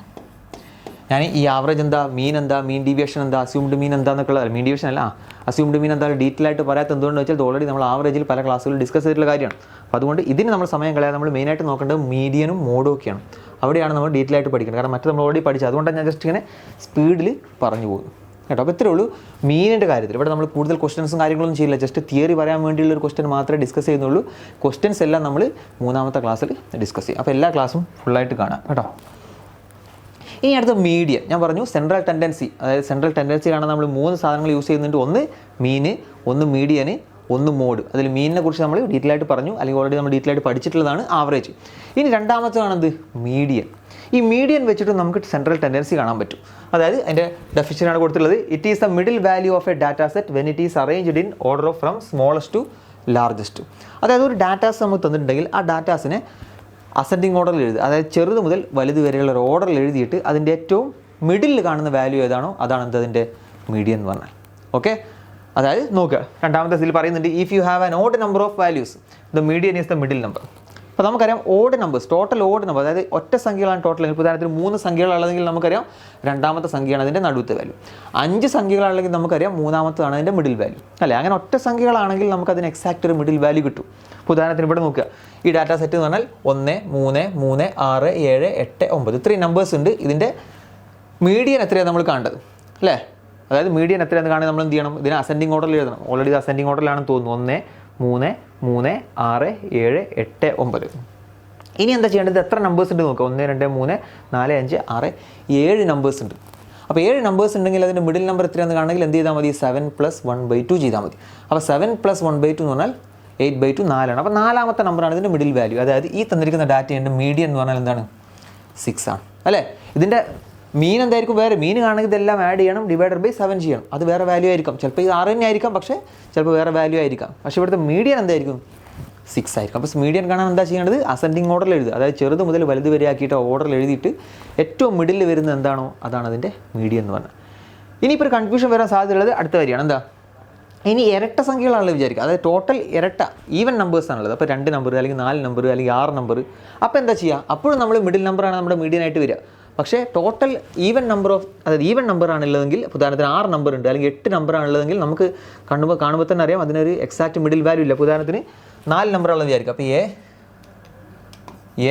ഞാൻ ഈ ആവറേജ് എന്താ, മീൻ എന്താ, മീൻ ഡീവിയേഷൻ എന്താ, അസ്യൂംഡ് മീൻ എന്താന്നൊക്കെ ഉള്ളത്, മീൻ ഡീവിയേഷൻ അല്ല, അസ്യൂംഡ് മീൻ എന്താ ഡീറ്റെയിൽ ആയിട്ട് പറയാത്ത എന്തുകൊണ്ടെന്ന് വെച്ചാൽ ഇത് ഓൾറെഡി നമ്മൾ ആവറേജിൽ പല ക്ലാസ്സുകളിൽ ഡിസ്കസ് ചെയ്തിട്ടുള്ള കാര്യമാണ്. അപ്പോൾ അതുകൊണ്ട് ഇതിന് നമ്മൾ സമയം കളയാതെ നമ്മൾ മെയിനായിട്ട് നോക്കേണ്ടത് മീഡിയനും മോഡും ഒക്കെയാണ്. അവിടെയാണ് നമ്മൾ ഡീറ്റെയിൽ ആയിട്ട് പഠിക്കുന്നത്. കാരണം മറ്റു നമ്മൾ ഓൾറെഡി പഠിച്ചത്, അതുകൊണ്ടാണ് ഞാൻ ജസ്റ്റ് ഇങ്ങനെ സ്പീഡിൽ പറഞ്ഞു പോകും കേട്ടോ. അപ്പോൾ ഇത്രേ ഉള്ളൂ മീനിൻ്റെ കാര്യത്തിൽ. ഇവിടെ നമ്മൾ കൂടുതൽ ക്വസ്റ്റൻസും കാര്യങ്ങളൊന്നും ചെയ്യില്ല, ജസ്റ്റ് തിയറി പറയാൻ വേണ്ടിയുള്ള ഒരു ക്വസ്റ്റൻ മാത്രമേ ഡിസ്കസ് ചെയ്യുന്നുള്ളൂ. ക്വസ്റ്റൻസ് എല്ലാം നമ്മൾ 3ാമത്തെ ക്ലാസ്സിൽ ഡിസ്കസ് ചെയ്യും. അപ്പോൾ എല്ലാ ക്ലാസ്സും ഫുള്ളായിട്ട് കാണാം കേട്ടോ. ഇനി അടുത്ത മീഡിയൻ. ഞാൻ പറഞ്ഞു സെൻട്രൽ ടെൻഡൻസി, അതായത് സെൻട്രൽ ടെൻഡൻസി കാണാൻ നമ്മൾ 3 സാധനങ്ങൾ യൂസ് ചെയ്യുന്നുണ്ട്. ഒന്ന് മീന്, ഒന്ന് മീഡിയന്, ഒന്ന് മോഡ്. അതിൽ മീനിനെ കുറിച്ച് നമ്മൾ ഡീറ്റെയിൽ ആയിട്ട് പറഞ്ഞു, അല്ലെങ്കിൽ ഓൾറെഡി നമ്മൾ ഡീറ്റെയിൽ ആയിട്ട് പഠിച്ചിട്ടുള്ളതാണ് ആവറേജ്. ഇനി രണ്ടാമത്തേതാണെന്ത്? മീഡിയൻ. ഈ മീഡിയൻ വെച്ചിട്ട് നമുക്ക് സെൻട്രൽ ടെൻഡൻസി കാണാൻ പറ്റും. അതായത് അതിൻ്റെ ഡെഫിനിഷനാണ് കൊടുത്തിട്ടുള്ളത്. It is the middle value of a data set when it is arranged in order of from smallest to largest. അതായത് ഒരു ഡാറ്റാസ് നമുക്ക് തന്നിട്ടുണ്ടെങ്കിൽ ആ ഡാറ്റാസിനെ അസെൻഡിങ് ഓർഡറിൽ എഴുതുക. അതായത് ചെറുത് മുതൽ വലുത് വരെയുള്ള ഒരു ഓർഡറിൽ എഴുതിയിട്ട് അതിൻ്റെ ഏറ്റവും മിഡിൽ കാണുന്ന വാല്യൂ ഏതാണോ അതാണ് എന്ത് അതിൻ്റെ മീഡിയൻ എന്ന് പറഞ്ഞാൽ. ഓക്കെ, അതായത് നോക്കുക, രണ്ടാമത്തെ ഇതിൽ പറയുന്നുണ്ട് if you have an odd number of values the median is the middle number. അപ്പോൾ നമുക്കറിയാം odd numbers, total odd number, അതായത് ഒറ്റ സംഖ്യകളാണ് ടോട്ടൽ. ഉദാഹരണത്തിന് 3 സംഖ്യകളാണെങ്കിൽ നമുക്കറിയാം രണ്ടാമത്തെ സംഖ്യയാണ് അതിൻ്റെ നടുവത്തെ വാല്യൂ. 5 സംഖ്യകളാണെങ്കിൽ നമുക്കറിയാം 3ാമത്തതാണ് അതിൻ്റെ മിഡിൽ വാല്യൂ അല്ലേ. അങ്ങനെ ഒറ്റ സംഖ്യകളാണെങ്കിൽ നമുക്കതിന് എക്സാക്റ്റ് ഒരു മിഡിൽ വാല്യൂ കിട്ടും. ഇപ്പോൾ ഉദാഹരണത്തിന് ഇവിടെ നോക്കുക, ഈ ഡാറ്റ സെറ്റ് എന്ന് പറഞ്ഞാൽ 1 3 3 6 7 8 9 ഇത്രയും നമ്പേഴ്സ് ഉണ്ട്. ഇതിൻ്റെ മീഡിയൻ എത്രയാണ് നമ്മൾ കാണേണ്ടത് അല്ലേ. അതായത് മീഡിയൻ എത്രയാണെന്ന് കാണാൻ നമ്മൾ എന്ത് ചെയ്യണം? ഇതിനെ അസെൻഡിങ് ഓർഡറിൽ എഴുതണം. ഓൾറെഡി ഇത് അസെൻഡിങ് ഓർഡറിലാണെന്ന് തോന്നുന്നു. 1 3 3 6 7 8 9. ഇനി എന്താ ചെയ്യേണ്ടത്? എത്ര നമ്പേഴ്സ് ഉണ്ട് നോക്കുക. 1 2 3 4 5 6 7 നമ്പേഴ്സ് ഉണ്ട്. അപ്പോൾ 7 നമ്പേഴ്സ് ഉണ്ടെങ്കിൽ അതിൻ്റെ മിഡിൽ നമ്പർ എത്രയാണെന്ന് കാണണമെങ്കിൽ എന്ത് ചെയ്താൽ മതി? 7 + 1/2 ചെയ്താൽ മതി. അപ്പോൾ 7 + 1/2 എന്ന് പറഞ്ഞാൽ 8/2 4ആണ്. അപ്പോൾ 4ാമത്തെ നമ്പറാണ് ഇതിൻ്റെ മിഡിൽ വാല്യൂ. അതായത് ഈ തന്നിരിക്കുന്ന ഡാറ്റയുടെ മീഡിയൻ എന്ന് പറഞ്ഞാൽ എന്താണ്? 6 ആണ് അല്ലേ. ഇതിൻ്റെ മീൻ എന്തായിരിക്കും? വേറെ മീൻ കാണണമെങ്കിൽ ഇതെല്ലാം ആഡ് ചെയ്യണം, ഡിവൈഡഡ് ബൈ 7 ചെയ്യണം. അത് വേറെ വാല്യൂ ആയിരിക്കും. ചിലപ്പോൾ ഇത് 6 തന്നെ ആയിരിക്കാം, പക്ഷേ ചിലപ്പോൾ വേറെ വാല്യൂ ആയിരിക്കാം. പക്ഷേ ഇവിടുത്തെ മീഡിയൻ എന്തായിരിക്കും? 6 ആയിരിക്കും. അപ്പോൾ മീഡിയൻ കാണാൻ എന്താ ചെയ്യേണ്ടത്? അസെൻഡിങ് ഓർഡറിൽ എഴുതുക. അതായത് ചെറുത് മുതൽ വലുത് വരെ ആക്കിയിട്ട് ഓർഡറിൽ എഴുതിയിട്ട് ഏറ്റവും മിഡിൽ വരുന്നത് എന്താണോ അതാണ് അതിൻ്റെ മീഡിയൻ എന്ന് പറഞ്ഞാൽ. ഇനിയിപ്പോൾ ഒരു കൺഫ്യൂഷൻ വരാൻ സാധ്യതയുള്ളത് അടുത്ത വരികയാണ്. എന്താ? ഇനി ഇരട്ട സംഖ്യകളാണല്ലോ വിചാരിക്കുക. അതായത് ടോട്ടൽ ഇരട്ട ഈവൻ നമ്പേഴ്സാണുള്ളത്. അപ്പോൾ 2 നമ്പർ അല്ലെങ്കിൽ 4 നമ്പർ അല്ലെങ്കിൽ 6 നമ്പർ. അപ്പോൾ എന്താ ചെയ്യുക? അപ്പോഴും നമ്മൾ മിഡിൽ നമ്പറാണ് നമ്മുടെ മീഡിയൻ ആയിട്ട് വരിക. പക്ഷേ ടോട്ടൽ ഈവൻ നമ്പർ ഓഫ്, അതായത് ഈവൻ നമ്പർ ആണുള്ളതെങ്കിൽ, ഉദാഹരണത്തിന് 6 നമ്പർ ഉണ്ട് അല്ലെങ്കിൽ 8 നമ്പർ ആണുള്ളതെങ്കിൽ നമുക്ക് കാണുമ്പോൾ തന്നെ അറിയാം അതിനൊരു എക്സാക്റ്റ് മിഡിൽ വാല്യൂ ഇല്ല. ഉദാഹരണത്തിന് 4 നമ്പറുള്ളത് വിചാരിക്കുക. അപ്പോൾ എ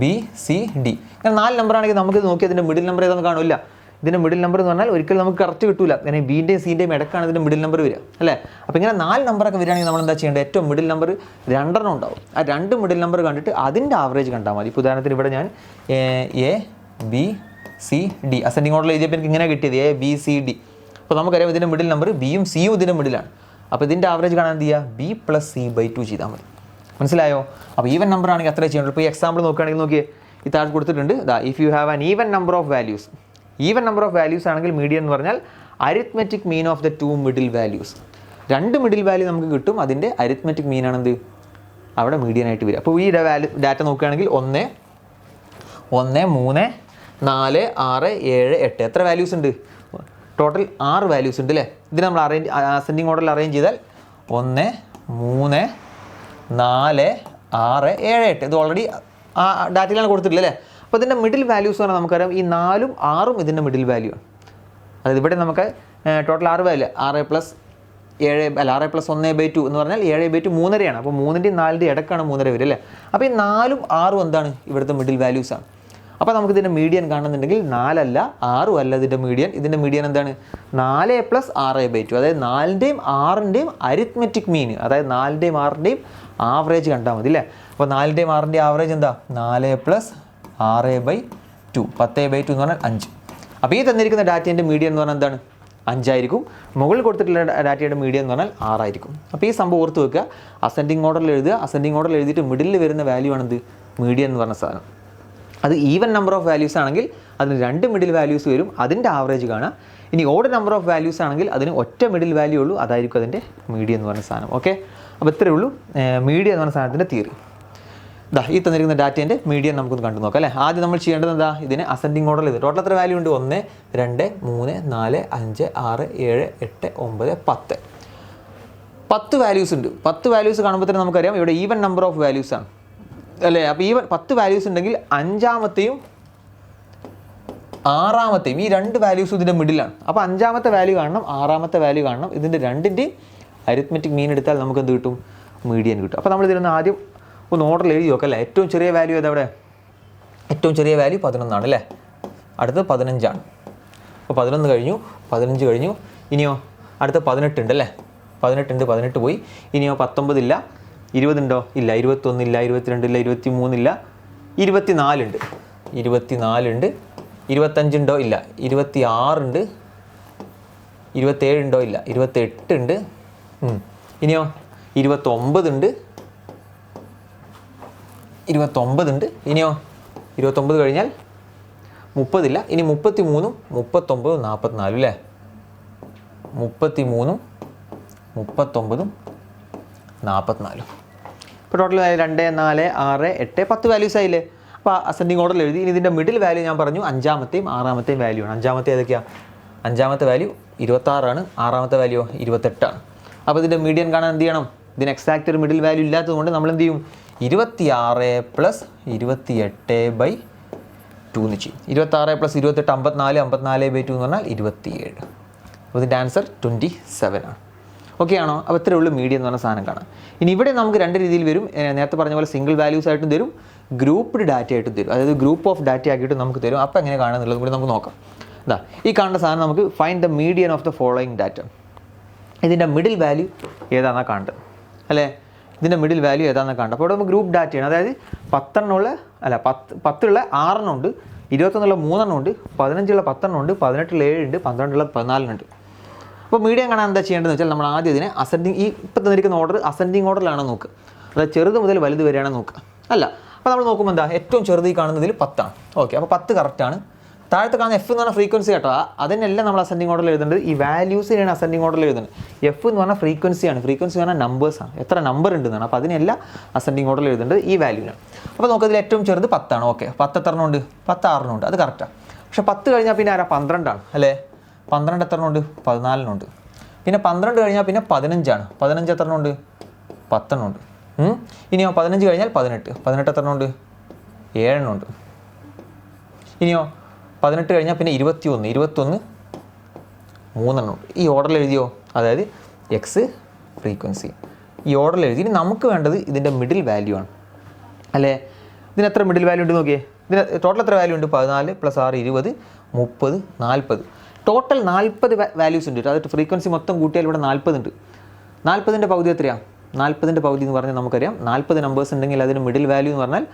ബി സി ഡി അങ്ങനെ 4 നമ്പറാണെങ്കിൽ നമുക്ക് നോക്കി അതിൻ്റെ മിഡിൽ നമ്പർ ഏതാണെന്ന് കാണില്ല. ഇതിൻ്റെ മിഡിൽ നമ്പർ എന്ന് പറഞ്ഞാൽ ഒരിക്കലും നമുക്ക് കറക്റ്റ് കിട്ടില്ല. കാരണം ബിൻ്റെയും സിൻ്റെയും ഇടക്കാണ് ഇതിൻ്റെ മിഡിൽ നമ്പർ വരിക അല്ലേ. അപ്പോൾ ഇങ്ങനെ 4 നമ്പറൊക്കെ വരികയാണെങ്കിൽ നമ്മൾ എന്താ ചെയ്യേണ്ടത്? ഏറ്റവും മിഡിൽ നമ്പർ 2 ഉണ്ടാവും. ആ 2 മിഡിൽ നമ്പർ കണ്ടിട്ട് അതിൻ്റെ ആവറേജ് കണ്ടാൽ മതി. ഇപ്പോൾ ഉദാഹരണത്തിന് ഇവിടെ ഞാൻ A B C D ascending ഓർഡറിൽ എഴുതിയപ്പോൾ എനിക്ക് ഇങ്ങനെ കിട്ടിയത് എ ബി സി ഡി. അപ്പോൾ നമുക്കറിയാം ഇതിൻ്റെ മിഡിൽ നമ്പർ ബിയും സിയും ഇതിൻ്റെ മിഡിലാണ്. അപ്പോൾ ഇതിൻ്റെ ആവറേജ് കാണാൻ എന്ത് ചെയ്യുക? ബി പ്ലസ് സി ബൈ 2 ചെയ്താൽ മതി. മനസ്സിലായോ? അപ്പോൾ ഈവൻ നമ്പർ ആണെങ്കിൽ അത്രേ ചെയ്യേണ്ടത്. ഇപ്പോൾ ഈ എക്സാമ്പിൾ നോക്കുകയാണെങ്കിൽ നോക്കിയേ, ഈ താഴെ കൊടുത്തിട്ടുണ്ട്. If you have an even number of values, even number of values ആണെങ്കിൽ മീഡിയൻ എന്ന് പറഞ്ഞാൽ arithmetic mean of the 2 middle values. 2 middle value നമുക്ക് കിട്ടും. അതിൻ്റെ അരിത്മെറ്റിക് മീൻ ആണെന്ത് അവിടെ മീഡിയൻ ആയിട്ട് വരിക. അപ്പോൾ ഈ ഡാറ്റ നോക്കുകയാണെങ്കിൽ 1 3 4 6 7 8 എത്ര വാല്യൂസ് ഉണ്ട്? ടോട്ടൽ 6 വാല്യൂസ് ഉണ്ട് അല്ലേ. ഇതിന് നമ്മൾ അസെൻഡിങ് ഓർഡറിൽ അറേഞ്ച് ചെയ്താൽ 1 3 4 6 7 8 ഇത് ഓൾറെഡി ആ ഡാറ്റയിലാണ് കൊടുത്തിട്ടില്ല അല്ലേ. അപ്പോൾ ഇതിൻ്റെ മിഡിൽ വാല്യൂസ് പറഞ്ഞാൽ നമുക്കറിയാം ഈ 4ഉം 6ഉം ഇതിൻ്റെ മിഡിൽ വാല്യൂ ആണ്. അതായത് ഇവിടെ നമുക്ക് ടോട്ടൽ 6 വാല്യൂ 6 പ്ലസ് 1/2 എന്ന് പറഞ്ഞാൽ 7/2 3.5 അപ്പോൾ 3ൻ്റെയും 4ൻ്റെയും ഇടക്കാണ് 3.5 വരും അല്ലേ. അപ്പോൾ ഈ 4ഉം 6ഉം എന്താണ് ഇവിടുത്തെ മിഡിൽ വാല്യൂസ് ആണ്. അപ്പോൾ നമുക്ക് ഇതിൻ്റെ മീഡിയൻ കാണുന്നുണ്ടെങ്കിൽ 4 അല്ല 6 അല്ല ഇതിൻ്റെ മീഡിയൻ. ഇതിൻ്റെ മീഡിയൻ എന്താണ്? 4 + 6/2. അതായത് 4ൻ്റെയും 6ൻ്റെയും അരിത്മെറ്റിക് മീൻ, അതായത് 4ൻ്റെയും 6ൻ്റെയും ആവറേജ് കണ്ടാൽ മതി അല്ലേ. അപ്പോൾ 4ൻ്റെയും 6ൻ്റെയും ആവറേജ് എന്താ? 4 + 6/2 10/2 എന്ന് പറഞ്ഞാൽ 5. അപ്പോൾ ഈ തന്നിരിക്കുന്ന ഡാറ്റേൻ്റെ മീഡിയൻ എന്ന് പറഞ്ഞാൽ എന്താണ്? 5 ആയിരിക്കും. മുകളിൽ കൊടുത്തിട്ടുള്ള ഡാറ്റയുടെ മീഡിയൻ എന്ന് പറഞ്ഞാൽ 6 ആയിരിക്കും. അപ്പോൾ ഈ സംഭവം ഓർത്ത് വെക്കുക. അസെൻഡിങ് ഓർഡറിൽ എഴുതുക. അസെൻഡിങ് ഓർഡറിൽ എഴുതിയിട്ട് മിഡിലിൽ വരുന്ന വാല്യൂ ആണെന്ത്? മീഡിയൻ എന്ന് പറഞ്ഞ സാധനം. അത് ഈവൻ നമ്പർ ഓഫ് വാല്യൂസ് ആണെങ്കിൽ അതിന് 2 മിഡിൽ വാല്യൂസ് വരും. അതിൻ്റെ ആവറേജ് കാണാം. ഇനി ഓഡ് നമ്പർ ഓഫ് വാല്യൂസ് ആണെങ്കിൽ അതിന് ഒറ്റ മിഡിൽ വാല്യൂ ഉള്ളൂ. അതായിരിക്കും അതിൻ്റെ മീഡിയൻ എന്ന് പറഞ്ഞ സാധനം. ഓക്കെ, അപ്പോൾ ഇത്രയേ ഉള്ളൂ മീഡിയൻ എന്ന് പറഞ്ഞ സാധനത്തിൻ്റെ തിയറി. ഈ തന്നിരിക്കുന്ന ഡാറ്റേൻ്റെ മീഡിയൻ നമുക്കൊന്ന് കണ്ടു നോക്കാം അല്ലേ. ആദ്യം നമ്മൾ ചെയ്യേണ്ടത് എന്താ? ഇതിന് അസെൻഡിങ് ഓർഡറിൽ ഇത് ടോട്ടൽ എത്ര വാല്യൂ ഉണ്ട്? 1 2 3 4 5 6 7 8 9 10 10 വാല്യൂസ് ഉണ്ട്. 10 വാല്യൂസ് കാണുമ്പോൾ തന്നെ നമുക്കറിയാം ഇവിടെ ഈവൻ നമ്പർ ഓഫ് വാല്യൂസ് ആണ് അല്ലേ. അപ്പോൾ ഈവൻ 10 വാല്യൂസ് ഉണ്ടെങ്കിൽ 5ാമത്തെയും 6ാമത്തെയും ഈ 2 വാല്യൂസ് ഇതിൻ്റെ മിഡിലാണ്. അപ്പോൾ 5ാമത്തെ വാല്യൂ കാണണം, 6ാമത്തെ വാല്യൂ കാണണം. ഇതിൻ്റെ 2ൻ്റെയും അരിത്മെറ്റിക് മീൻ എടുത്താൽ നമുക്ക് എന്ത് കിട്ടും? മീഡിയൻ കിട്ടും. അപ്പോൾ നമ്മൾ ഇതിനൊന്ന് ആദ്യം ഒന്ന് ഓർഡറിൽ എഴുതി നോക്കാം അല്ലേ. ഏറ്റവും ചെറിയ വാല്യൂ ഏതാ? അവിടെ ഏറ്റവും ചെറിയ വാല്യൂ 11 അല്ലേ. അടുത്തത് 15 ആണ്. അപ്പോൾ 11 കഴിഞ്ഞു, 15 കഴിഞ്ഞു. ഇനിയോ അടുത്ത 18 ഉണ്ട് അല്ലേ. 18 ഉണ്ട്, 18 പോയി. ഇനിയോ 19 ഇല്ല, 20 ഉണ്ടോ? ഇല്ല. 21 ഇല്ല, 22 ഇല്ല, 23 ഇല്ല, 24 ഉണ്ട്, 24 ഉണ്ട്. 25 ഉണ്ടോ? ഇല്ല. 26 ഉണ്ട്, 27 ഉണ്ടോ? ഇല്ല. 28 ഉണ്ട്. ഇനിയോ 29 ഉണ്ട്, 29 ഉണ്ട്. ഇനിയോ 29 കഴിഞ്ഞാൽ 30 ഇല്ല. ഇനി 33, 39, 44 അല്ലേ. 33, 39, 44. ഇപ്പോൾ ടോട്ടൽ 2 4 6 8 10 വാല്യൂസ് ആയില്ലേ. അപ്പോൾ അസെൻഡിങ് ഓർഡറിൽ എഴുതി. ഇനി ഇതിൻ്റെ മിഡിൽ വാല്യൂ ഞാൻ പറഞ്ഞു 5ാമത്തെയും 6ാമത്തെയും വാല്യൂ ആണ്. 5ാമത്തെ ഏതൊക്കെയാണ്? 5ാമത്തെ വാല്യൂ 26 ആണ്. 6ാമത്തെ വാല്യൂ 28 ആണ്. അപ്പോൾ ഇതിൻ്റെ മീഡിയൻ കാണാൻ എന്ത് ചെയ്യണം? ഇതിന് എക്സാക്റ്റ് ഒരു മിഡിൽ വാല്യൂ ഇല്ലാത്തതുകൊണ്ട് നമ്മൾ എന്ത് ചെയ്യും? 26 + 28/2 എന്ന് ചെയ്യും. 26 + 28 54, 54/2 എന്ന് പറഞ്ഞാൽ 27. അപ്പോൾ ഇതിൻ്റെ ആൻസർ 27 ആണ്. ഓക്കെ ആണോ? അപ്പോൾ ഇത്രയേ ഉള്ളൂ മീഡിയൻ എന്ന് പറഞ്ഞ സാധനം കാണാം. ഇനി ഇവിടെ നമുക്ക് 2 രീതിയിൽ വരും. നേരത്തെ പറഞ്ഞ പോലെ സിംഗിൾ വാല്യൂസ് ആയിട്ടും തരും, ഗ്രൂപ്പ്ഡ് ഡാറ്റ ആയിട്ടും തരും. അതായത് ഗ്രൂപ്പ് ഓഫ് ഡാറ്റ ആക്കിയിട്ട് നമുക്ക് തരും. അപ്പോൾ എങ്ങനെ കാണുന്നുള്ളത് കൂടി നമുക്ക് നോക്കാം. ഈ കാണുന്ന സാധനം നമുക്ക് find the median of the following data. ഇതിൻ്റെ മിഡിൽ വാല്യൂ ഏതാണെന്നാണ് കാണേണ്ടത് അല്ലേ. ഇതിൻ്റെ മിഡിൽ വാല്യൂ ഏതാണെന്ന് കണ്ടത്. അപ്പോൾ ഇവിടെ നമുക്ക് ഗ്രൂപ്പ് ഡാറ്റയാണ്. അതായത് 10 അല്ല 10 6 ഉണ്ട്, 21 3 ഉണ്ട്, 15 10 ഉണ്ട്, 18 7 ഉണ്ട്, 12 14 ഉണ്ട്. അപ്പോൾ മീഡിയൻ കാണാൻ എന്താ ചെയ്യേണ്ടതെന്ന് വെച്ചാൽ നമ്മൾ ആദ്യം ഇതിനെ അസെൻഡിങ് ഈ ഇപ്പോൾ തന്നിരിക്കുന്ന ഓർഡർ അസെൻഡിങ് ഓർഡറിലാണോ നോക്കുക. അതായത് ചെറുത് മുതൽ വലുത് വരെയാണോ നോക്കുക. അല്ല. അപ്പോൾ നമ്മൾ നോക്കുമ്പോൾ എന്താ ഏറ്റവും ചെറുത് ഈ കാണുന്നതിൽ 10 ആണ്. ഓക്കെ, അപ്പോൾ 10 കറക്റ്റാണ്. താഴത്ത് കാണുന്ന എഫ് എന്ന് പറഞ്ഞാൽ ഫ്രീക്വൻസി കേട്ടോ, അതിനെല്ലാം നമ്മൾ അസെൻഡിങ് ഓർഡറിൽ എഴുതേണ്ടത്. ഈ വാല്യൂസിനെയാണ് അസെൻഡിങ് ഓർഡറിൽ എഴുതുന്നത്. എഫ് എന്ന് പറഞ്ഞാൽ ഫ്രീക്വൻസിയാണ്, ഫ്രീക്വൻസി പറഞ്ഞാൽ നമ്പേഴ്സാണ്, എത്ര നമ്പർ ഉണ്ടെന്നാണ്. അപ്പോൾ അതിനെല്ലാം അസെൻഡിങ് ഓർഡറിൽ എഴുതേണ്ടത് ഈ വാല്യൂവിനാണ്. അപ്പോൾ നമുക്കതിൽ ഏറ്റവും ചെറുത് 10 ആണ്. ഓക്കെ, 10 എത്രണ്ണമുണ്ട്? 10 6 അത് കറക്റ്റാണ്. പക്ഷേ 10 കഴിഞ്ഞാൽ പിന്നെ ആരാ? 12 അല്ലേ? 12 എത്രണ്ണമുണ്ട്? 14 പിന്നെ 12 കഴിഞ്ഞാൽ പിന്നെ 15 15 എത്രണ്ണമുണ്ട്? 10 ഇനിയോ 15 കഴിഞ്ഞാൽ 18 എത്രണ്ണമുണ്ട്? 7 ഇനിയോ 18 കഴിഞ്ഞാൽ പിന്നെ 21 3 ഈ ഓർഡറിൽ എഴുതിയോ? അതായത് എക്സ് ഫ്രീക്വൻസി ഈ ഓർഡറിൽ എഴുതി. ഇനി നമുക്ക് വേണ്ടത് ഇതിൻ്റെ മിഡിൽ വാല്യൂ ആണ് അല്ലേ? ഇതിന് എത്ര മിഡിൽ വാല്യൂ ഉണ്ട് നോക്കിയേ. ഇതിന് ടോട്ടൽ എത്ര വാല്യൂ ഉണ്ട്? 14 + 6 20 30 40 ടോട്ടൽ 40 വാല്യൂസ് ഉണ്ട്. അത് ഫ്രീക്വൻസി മൊത്തം കൂട്ടിയാൽ ഇവിടെ 40 ഉണ്ട്. 40ൻ്റെ പകുതി എത്രയാണ്? 40ൻ്റെ പകുതി എന്ന് പറഞ്ഞാൽ നമുക്കറിയാം 40 നമ്പേഴ്സ് ഉണ്ടെങ്കിൽ അതിന് മിഡിൽ വാല്യൂ എന്ന് പറഞ്ഞാൽ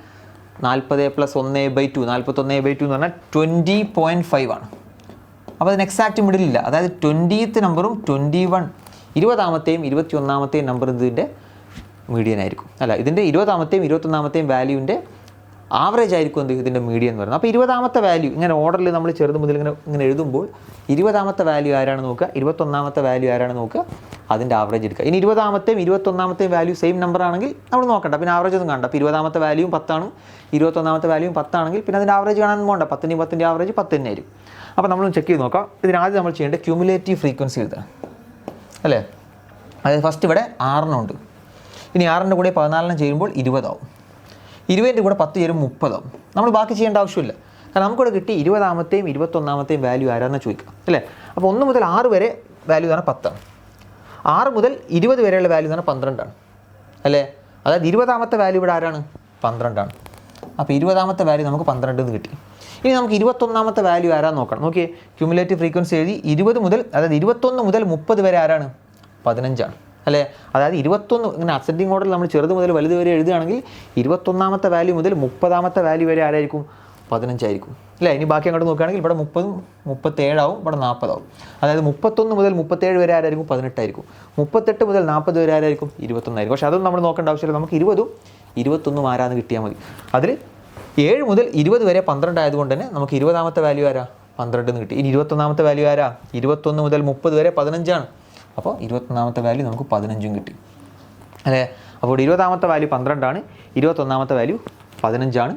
40 + 1/2 41/2 എന്ന് പറഞ്ഞാൽ 20.5 ആണ്. അപ്പോൾ അതിന് എക്സാക്റ്റ് മിഡിൽ ഇല്ല. അതായത് 20th നമ്പറും 21 20ാമത്തെയും 21ാമത്തെയും നമ്പർ ഇതിൻ്റെ മീഡിയൻ ആയിരിക്കും. അല്ല, ഇതിൻ്റെ 20ാമത്തെയും 21ാമത്തെയും വാല്യൂവിൻ്റെ ആവറേജ് ആയിരിക്കും എന്ത്? ഇതിൻ്റെ മീഡിയൻ എന്ന് പറയുന്നത്. അപ്പോൾ 20ാമത്തെ വാല്യൂ ഇങ്ങനെ ഓർഡറിൽ നമ്മൾ ചെറുത് മുതൽ ഇങ്ങനെ എഴുതുമ്പോൾ 20ാമത്തെ വാല്യൂ ആരാണ് നോക്കുക, 21ാമത്തെ വാല്യൂ ആരാണ് നോക്കുക, അതിൻ്റെ ആവറേജ് എടുക്കുക. ഇനി 20ാമത്തെയും 21ാമത്തെയും വാല്യൂ സെയിം നമ്പർ ആണെങ്കിൽ നമ്മൾ നോക്കണ്ട, പിന്നെ ആവറേജ് ഒന്നും കാണണ്ട. അപ്പോൾ 20ാമത്തെ വാല്യൂവും 10 ആണ്, 21ാമത്തെ വാല്യൂവും 10 ആണെങ്കിൽ പിന്നെ അതിൻ്റെ ആവറേജ് കാണാൻ പോകണ്ട. 10ൻ്റെ ആവറേജ് 10 തന്നെ ആയിരിക്കും. അപ്പോൾ നമ്മളൊന്ന് ചെക്ക് ചെയ്ത് നോക്കാം. ഇതിനാദ്യം നമ്മൾ ചെയ്യേണ്ടത് ക്യൂമുലേറ്റീവ് ഫ്രീക്വൻസി എഴുതുക അല്ലേ? അതായത് ഫസ്റ്റ് ഇവിടെ 6 ഉണ്ട്. ഇനി 6ൻ്റെ കൂടെ 14 ചെയ്യുമ്പോൾ 20 ആവും. 20ൻ്റെ കൂടെ 10 ചേരും 30 ആവും. നമ്മൾ ബാക്കി ചെയ്യേണ്ട ആവശ്യമില്ല. കാരണം നമുക്കിവിടെ കിട്ടി 20ാമത്തെയും 21ാമത്തെയും വാല്യൂ ആരാന്ന് ചോദിക്കാം അല്ലേ? അപ്പോൾ 1 മുതൽ 6 വരെ വാല്യൂ എന്ന് പറഞ്ഞാൽ 10 ആണ്. 6 മുതൽ 20 വരെയുള്ള വാല്യൂ എന്ന് പറഞ്ഞാൽ 12 ആണ് അല്ലേ? അതായത് 20ാമത്തെ വാല്യൂ ഇവിടെ ആരാണ്? 12 ആണ്. അപ്പോൾ 20ാമത്തെ വാല്യൂ നമുക്ക് 12 എന്ന് കിട്ടി. ഇനി നമുക്ക് 21ാമത്തെ വാല്യൂ ആരാന്ന് നോക്കണം. നോക്കിയേ, ക്യുമുലേറ്റീവ് ഫ്രീക്വൻസി എഴുതി. 20 മുതൽ അതായത് 21 മുതൽ 30 വരെ ആരാണ്? 15 ആണ് അല്ലേ? അതായത് 21 ഇങ്ങനെ അസെൻഡിങ് ഓർഡറിൽ നമ്മൾ ചെറുത് മുതൽ വലുത് വരെ എഴുതുകയാണെങ്കിൽ 21ാമത്തെ വാല്യൂ മുതൽ 30ാമത്തെ വാല്യൂ വരെ ആരായിരിക്കും? 15 ആയിരിക്കും അല്ലേ? ഇനി ബാക്കി അങ്ങോട്ട് നോക്കുകയാണെങ്കിൽ ഇവിടെ 30 37 ആവും, ഇവിടെ 40 ആവും. അതായത് 31 മുതൽ 37 വരെ ആരായിരിക്കും? 18 ആയിരിക്കും. 38 മുതൽ 40 വരെ ആരായിരിക്കും? 21 ആയിരിക്കും. പക്ഷേ അതൊന്നും നമ്മൾ നോക്കേണ്ട ആവശ്യമില്ല. നമുക്ക് 20ഉം 21ഉം ആരാന്ന് കിട്ടിയാൽ മതി. അതിൽ 7 മുതൽ 20 വരെ 12 ആയതുകൊണ്ട് തന്നെ നമുക്ക് 20ാമത്തെ വാല്യൂ ആരാ? 12 എന്ന് കിട്ടി. ഇനി 21ാമത്തെ വാല്യൂ ആരാ? 21 മുതൽ 30 വരെ 15 ആണ്. അപ്പോൾ 21ാമത്തെ വാല്യൂ നമുക്ക് 15ഉം കിട്ടി അല്ലേ? അപ്പോൾ 20ാമത്തെ വാല്യൂ 12 ആണ്, 21ാമത്തെ വാല്യൂ 15 ആണ്.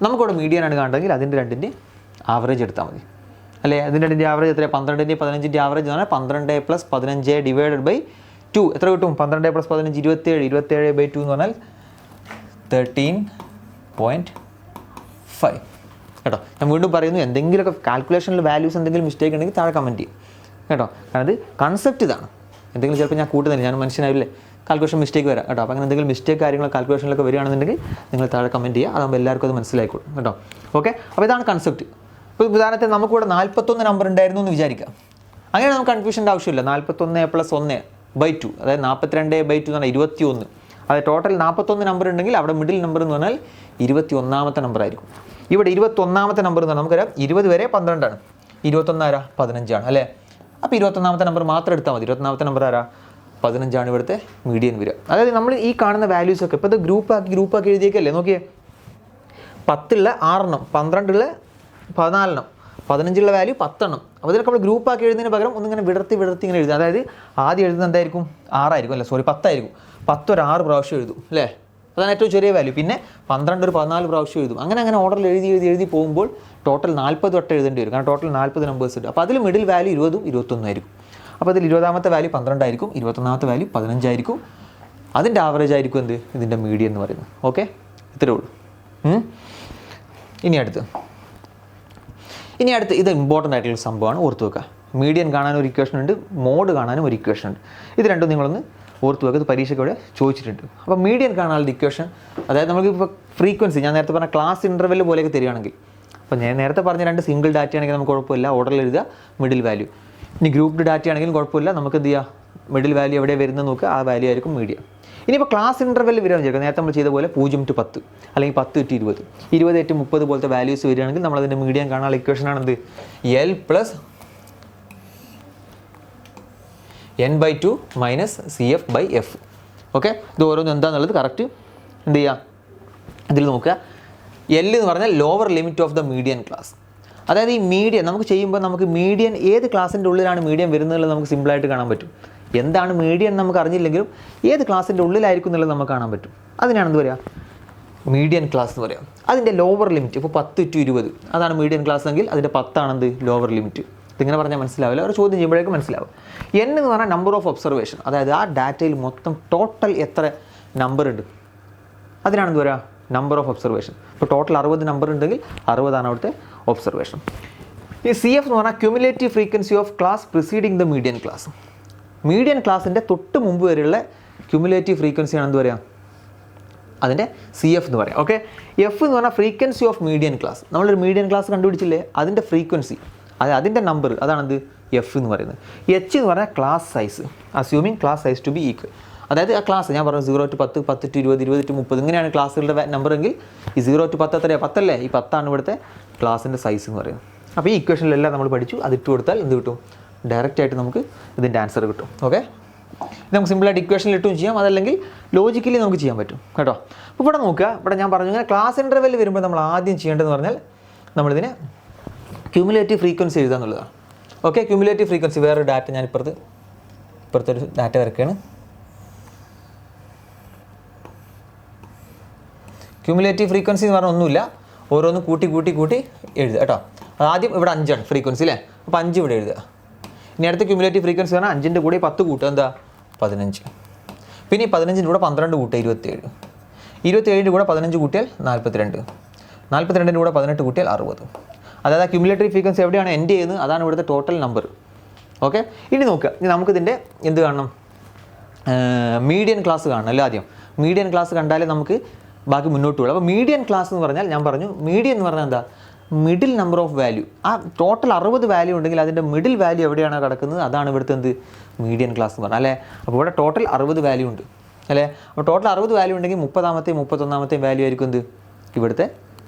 നമുക്കിവിടെ മീഡിയൻ ആണ് കാണണമെങ്കിൽ അതിൻ്റെ രണ്ടിൻ്റെ ആവറേജ് എടുത്താൽ മതി അല്ലേ? അതിൻ്റെ രണ്ടിൻ്റെ ആവറേജ് എത്രയാണ്? 12ൻ്റെയും 15ൻ്റെ ആവറേജ് എന്ന് പറഞ്ഞാൽ 12 + 15 ഡിവൈഡഡ് ബൈ 2 എത്ര കിട്ടും? 12 + 15 27, 27/2 എന്ന് പറഞ്ഞാൽ 13.5 കേട്ടോ. ഞാൻ വീണ്ടും പറയുന്നു, എന്തെങ്കിലുമൊക്കെ കാൽക്കുലേഷനിൽ വാല്യൂസ് എന്തെങ്കിലും മിസ്റ്റേക്ക് ഉണ്ടെങ്കിൽ താഴെ കമൻറ്റ് ചെയ്യും കേട്ടോ. കാരണം അത് കൺസെപ്റ്റ് ഇതാണ്. എന്തെങ്കിലും ചിലപ്പോൾ ഞാൻ കൂട്ടുന്നില്ല, ഞാൻ മനുഷ്യനാവില്ലേ, കാൽക്കുലേഷൻ മിസ്റ്റേക്ക് വരാം കേട്ടോ. അപ്പോൾ അങ്ങനെ എന്തെങ്കിലും മിസ്റ്റേക്ക് കാര്യങ്ങൾ കാൽക്കുലേഷനിലൊക്കെ വരികയാണെന്നുണ്ടെങ്കിൽ നിങ്ങൾ താഴെ കമൻറ്റ് ചെയ്യുക. അതാകുമ്പോൾ എല്ലാവർക്കും അത് മനസ്സിലായിക്കോളും കേട്ടോ. ഓക്കെ, അപ്പോൾ ഇതാണ് കൺസെപ്റ്റ്. ഇപ്പോൾ ഉദാഹരണത്തിന് നമുക്കിവിടെ 41 നമ്പർ ഉണ്ടായിരുന്നു എന്ന് വിചാരിക്കാം. അങ്ങനെ നമുക്ക് കൺഫ്യൂഷൻ്റെ ആവശ്യമില്ല. 41 + 1/2 അതായത് 42/2 എന്ന് പറഞ്ഞാൽ 21. അതായത് ടോട്ടൽ 41 നമ്പർ ഉണ്ടെങ്കിൽ അവിടെ മിഡിൽ നമ്പർ എന്ന് പറഞ്ഞാൽ 21ാമത്തെ നമ്പർ ആയിരിക്കും. ഇവിടെ 21ാമത്തെ നമ്പർ എന്ന് പറഞ്ഞാൽ നമുക്കറിയാം 20 വരെ 12 ആണ്, 21 ആരാ? 15 ആണ് അല്ലേ? അപ്പോൾ 21ാമത്തെ നമ്പർ മാത്രം എടുത്താൽ മതി. 21ാമത്തെ നമ്പർ ആരാ? 15 ആണ് ഇവിടുത്തെ മീഡിയൻ വരിക. അതായത് നമ്മൾ ഈ കാണുന്ന വാല്യൂസൊക്കെ ഇപ്പോൾ ഇത് ഗ്രൂപ്പാക്കി എഴുതിയേക്കല്ലേ? നോക്കിയേ, 10 6 12 14 15 വാല്യൂ 10. അപ്പോൾ ഇതിനൊക്കെ നമ്മൾ ഗ്രൂപ്പാക്കി എഴുതുന്നതിന് പകരം ഒന്നിങ്ങനെ വിടർത്തി ഇങ്ങനെ എഴുതുക. അതായത് ആദ്യം എഴുതുന്നത് എന്തായിരിക്കും? 6 ആയിരിക്കും അല്ലേ? സോറി 10 ആയിരിക്കും. 10 ഒരു 6 പ്രാവശ്യം എഴുതും അല്ലേ? അതാണ് ഏറ്റവും ചെറിയ വാല്യൂ. പിന്നെ 12 ഒരു 14 പ്രാവശ്യം എഴുതും. അങ്ങനെ ഓർഡറിൽ എഴുതി പോകുമ്പോൾ ടോട്ടൽ 40 തൊട്ട് എഴുതേണ്ടി വരും. കാരണം ടോട്ടൽ 40 നമ്പേഴ്സ് ഉണ്ട്. അപ്പോൾ അതിൽ മിഡിൽ വാല്യൂ 20ഉം 21 ആയിരിക്കും. അപ്പോൾ അതിൽ 20ാമത്തെ വാല്യൂ 12 ആയിരിക്കും, 21ാമത്തെ വാല്യൂ 15 ആയിരിക്കും. അതിൻ്റെ ആവറേജ് ആയിരിക്കും എന്ത്? ഇതിൻ്റെ മീഡിയൻ എന്ന് പറയുന്നത്. ഓക്കെ, ഇത്രയേ ഉള്ളൂ. ഇനി അടുത്ത് ഇത് ഇമ്പോർട്ടൻ്റ് ആയിട്ടുള്ള സംഭവമാണ്, ഓർത്ത് വെക്കുക. മീഡിയൻ കാണാൻ ഒരു ഇക്വേഷൻ ഉണ്ട്, മോഡ് കാണാനും ഒരു ഇക്വേഷൻ ഉണ്ട്. ഇത് രണ്ടും നിങ്ങളൊന്ന് ഓർത്ത് വെക്കുക. ഇത് പരീക്ഷയ്ക്ക് ഇവിടെ ചോദിച്ചിട്ടുണ്ട്. അപ്പോൾ മീഡിയൻ കാണാനുള്ള ഇക്വേഷൻ, അതായത് നമുക്ക് ഇപ്പോൾ ഫ്രീക്വൻസി ഞാൻ നേരത്തെ പറഞ്ഞ ക്ലാസ് ഇൻ്റർവെൽ പോലെയൊക്കെ തരികയാണെങ്കിൽ, അപ്പോൾ ഞാൻ നേരത്തെ പറഞ്ഞ 2 സിംഗിൾ ഡാറ്റ ആണെങ്കിൽ നമുക്ക് കുഴപ്പമില്ല, ഓർഡറിൽ എഴുതുക, മിഡിൽ വാല്യൂ. ഇനി ഗ്രൂപ്പ്ഡ് ഡാറ്റ ആണെങ്കിലും കുഴപ്പമില്ല, നമുക്ക് എന്ത് ചെയ്യുക? മിഡിൽ വാല്യൂ എവിടെ വരുന്നത് നോക്കുക, ആ വാല്യൂ ആയിരിക്കും മീഡിയൻ. ഇനിയിപ്പോൾ ക്ലാസ് ഇൻ്റർവെൽ വരികയാണെന്ന് വിചാരിക്കുക, നേരത്തെ നമ്മൾ ചെയ്ത പോലെ 0 to 10 അല്ലെങ്കിൽ 10 to 20, 20 to 30 പോലത്തെ വാല്യൂസ് വരികയാണെങ്കിൽ നമ്മളതിൻ്റെ മീഡിയൻ കാണാനുള്ള ഇക്വേഷനാണ് എന്ത്? L + n/2 - CF/F. ഓക്കെ, ഇത് ഓരോന്നും എന്താണെന്നുള്ളത് കറക്റ്റ് എന്ത് ചെയ്യുക? ഇതിൽ നോക്കുക. L എന്ന് പറഞ്ഞാൽ lower limit of the median class. അതായത് ഈ മീഡിയൻ നമുക്ക് ചെയ്യുമ്പോൾ നമുക്ക് മീഡിയൻ ഏത് ക്ലാസ്സിൻ്റെ ഉള്ളിലാണ് മീഡിയൻ വരുന്നതെന്നുള്ളത് നമുക്ക് സിമ്പിളായിട്ട് കാണാൻ പറ്റും. എന്താണ് മീഡിയൻ നമുക്ക് അറിഞ്ഞില്ലെങ്കിലും ഏത് ക്ലാസ്സിൻ്റെ ഉള്ളിലായിരിക്കും എന്നുള്ളത് നമുക്ക് കാണാൻ പറ്റും. അതിനാണ് എന്ത് പറയുക, മീഡിയൻ ക്ലാസ് എന്ന് പറയാം. അതിൻ്റെ ലോവർ ലിമിറ്റ് ഇപ്പോൾ 10 to 20 അതാണ് മീഡിയൻ ക്ലാസ് എങ്കിൽ അതിൻ്റെ 10 ആണെന്ത് ലോവർ ലിമിറ്റ്. ഇതിങ്ങനെ പറഞ്ഞാൽ മനസ്സിലാവില്ല, ഒരു ചോദ്യം ചെയ്യുമ്പോഴേക്കും മനസ്സിലാവും. n എന്ന് പറഞ്ഞാൽ നമ്പർ ഓഫ് ഒബ്സർവേഷൻ, അതായത് ആ ഡാറ്റയിൽ മൊത്തം ടോട്ടൽ എത്ര നമ്പർ ഉണ്ട് അതിനാണ് എന്ത് പറയുക, നമ്പർ ഓഫ് ഒബ്സർവേഷൻ. ഇപ്പോൾ ടോട്ടൽ 60 നമ്പർ ഉണ്ടെങ്കിൽ 60 ആണ് അവിടുത്തെ ഒബ്സർവേഷൻ. ഈ CF എന്ന് പറഞ്ഞാൽ cumulative frequency of class preceding the median class. Median ക്ലാസ്സിൻ്റെ തൊട്ട് മുമ്പ് വരെയുള്ള ക്യുമുലേറ്റീവ് ഫ്രീക്വൻസിയാണ് എന്ത് പറയുക, അതിൻ്റെ CF എന്ന് പറയാം. ഓക്കെ, F എന്ന് പറഞ്ഞാൽ ഫ്രീക്വൻസി ഓഫ് മീഡിയൻ ക്ലാസ്. നമ്മളൊരു മീഡിയൻ ക്ലാസ് കണ്ടുപിടിച്ചില്ലേ, അതിൻ്റെ ഫ്രീക്വൻസി, അതിൻ്റെ നമ്പർ, അതാണെന്ത് F എന്ന് പറയുന്നത്. H എന്ന് പറഞ്ഞാൽ class size, assuming class size to be equal. അതായത് ആ ക്ലാസ് ഞാൻ പറഞ്ഞു 0 to 10, 10 to 20, 20 to 30 ഇങ്ങനെയാണ് ക്ലാസ്സുകളുടെ നമ്പർ എങ്കിൽ ഈ 0 to 10 എത്രയാണ്, 10 അല്ലേ, ഈ 10 ആണ് ഇവിടുത്തെ ക്ലാസ്സിൻ്റെ സൈസ് എന്ന് പറയുന്നത്. അപ്പോൾ ഈ ഇക്വേഷനിലെല്ലാം നമ്മൾ പഠിച്ചു. അത് ഇട്ട് കൊടുത്താൽ എന്ത് കിട്ടും, ഡയറക്റ്റ് ആയിട്ട് നമുക്ക് ഇതിൻ്റെ ആൻസർ കിട്ടും. ഓക്കെ, നമുക്ക് സിമ്പിളായിട്ട് ഇക്വേഷനിൽ ഇട്ടും ചെയ്യാം, അതല്ലെങ്കിൽ ലോജിക്കലി നമുക്ക് ചെയ്യാൻ പറ്റും കേട്ടോ. അപ്പോൾ ഇവിടെ നോക്കുക, ഇവിടെ ഞാൻ പറഞ്ഞു ഇങ്ങനെ ക്ലാസ് ഇൻ്റർവെൽ വരുമ്പോൾ നമ്മൾ ആദ്യം ചെയ്യേണ്ടതെന്ന് പറഞ്ഞാൽ നമ്മളിതിനെ ക്യുമുലേറ്റീവ് ഫ്രീക്വൻസി എഴുതുക എന്നുള്ളതാണ്. ഓക്കെ, ക്യുമുലേറ്റീവ് ഫ്രീക്വൻസി വേറൊരു ഡാറ്റ ഞാൻ ഇപ്പുറത്തൊരു ഡാറ്റ വരയ്ക്കുകയാണ്. ക്യുമുലേറ്റീവ് ഫ്രീക്വൻസി എന്ന് പറഞ്ഞാൽ ഒന്നുമില്ല, ഓരോന്ന് കൂട്ടി കൂട്ടി കൂട്ടി എഴുതുക കേട്ടോ. ആദ്യം ഇവിടെ 5 ആണ് ഫ്രീക്വൻസി അല്ലേ, അപ്പോൾ 5 ഇവിടെ എഴുതുക. ഇനി അടുത്ത ക്യുമുലേറ്റീവ് ഫ്രീക്വൻസി പറഞ്ഞാൽ 5ൻ്റെ കൂടെ 10 കൂട്ടുക, എന്താ 15. പിന്നെ ഈ 15ൻ്റെ കൂടെ 12 കൂട്ടുക 27. 27ൻ്റെ കൂടെ 15 കൂട്ടിയാൽ 42. 42ൻ്റെ കൂടെ 18 കൂട്ടിയാൽ 60. അതായത് ആ ക്യുമുലേറ്റീവ് ഫ്രീക്വൻസി എവിടെയാണ് എൻഡ് ചെയ്യുന്നത് അതാണ് ഇവിടുത്തെ ടോട്ടൽ നമ്പർ. ഓക്കെ, ഇനി നോക്കുക, ഇനി നമുക്കിതിൻ്റെ എന്ത് കാണണം, മീഡിയൻ ക്ലാസ് കാണണമല്ലോ. ആദ്യം മീഡിയൻ ക്ലാസ് കണ്ടാലേ നമുക്ക് ബാക്കി മുന്നോട്ട് പോകും. അപ്പോൾ മീഡിയൻ ക്ലാസ് എന്ന് പറഞ്ഞാൽ ഞാൻ പറഞ്ഞു, മീഡിയൻ എന്ന് പറഞ്ഞാൽ എന്താ, മിഡിൽ നമ്പർ ഓഫ് വാല്യൂ. ആ ടോട്ടൽ 60 വാല്യൂ ഉണ്ടെങ്കിൽ അതിൻ്റെ മിഡിൽ വാല്യൂ എവിടെയാണ് കിടക്കുന്നത് അതാണ് ഇവിടുത്തെ എന്ത് മീഡിയൻ ക്ലാസ് എന്ന് പറഞ്ഞാൽ അല്ലേ. അപ്പോൾ ഇവിടെ ടോട്ടൽ 60 വാല്യൂ ഉണ്ട് അല്ലേ. അപ്പോൾ ടോട്ടൽ 60 വാല്യൂ ഉണ്ടെങ്കിൽ 30ാമത്തെയും 31ാമത്തെയും വാല്യൂ ആയിരിക്കും എന്ത് ഇവിടുത്തെ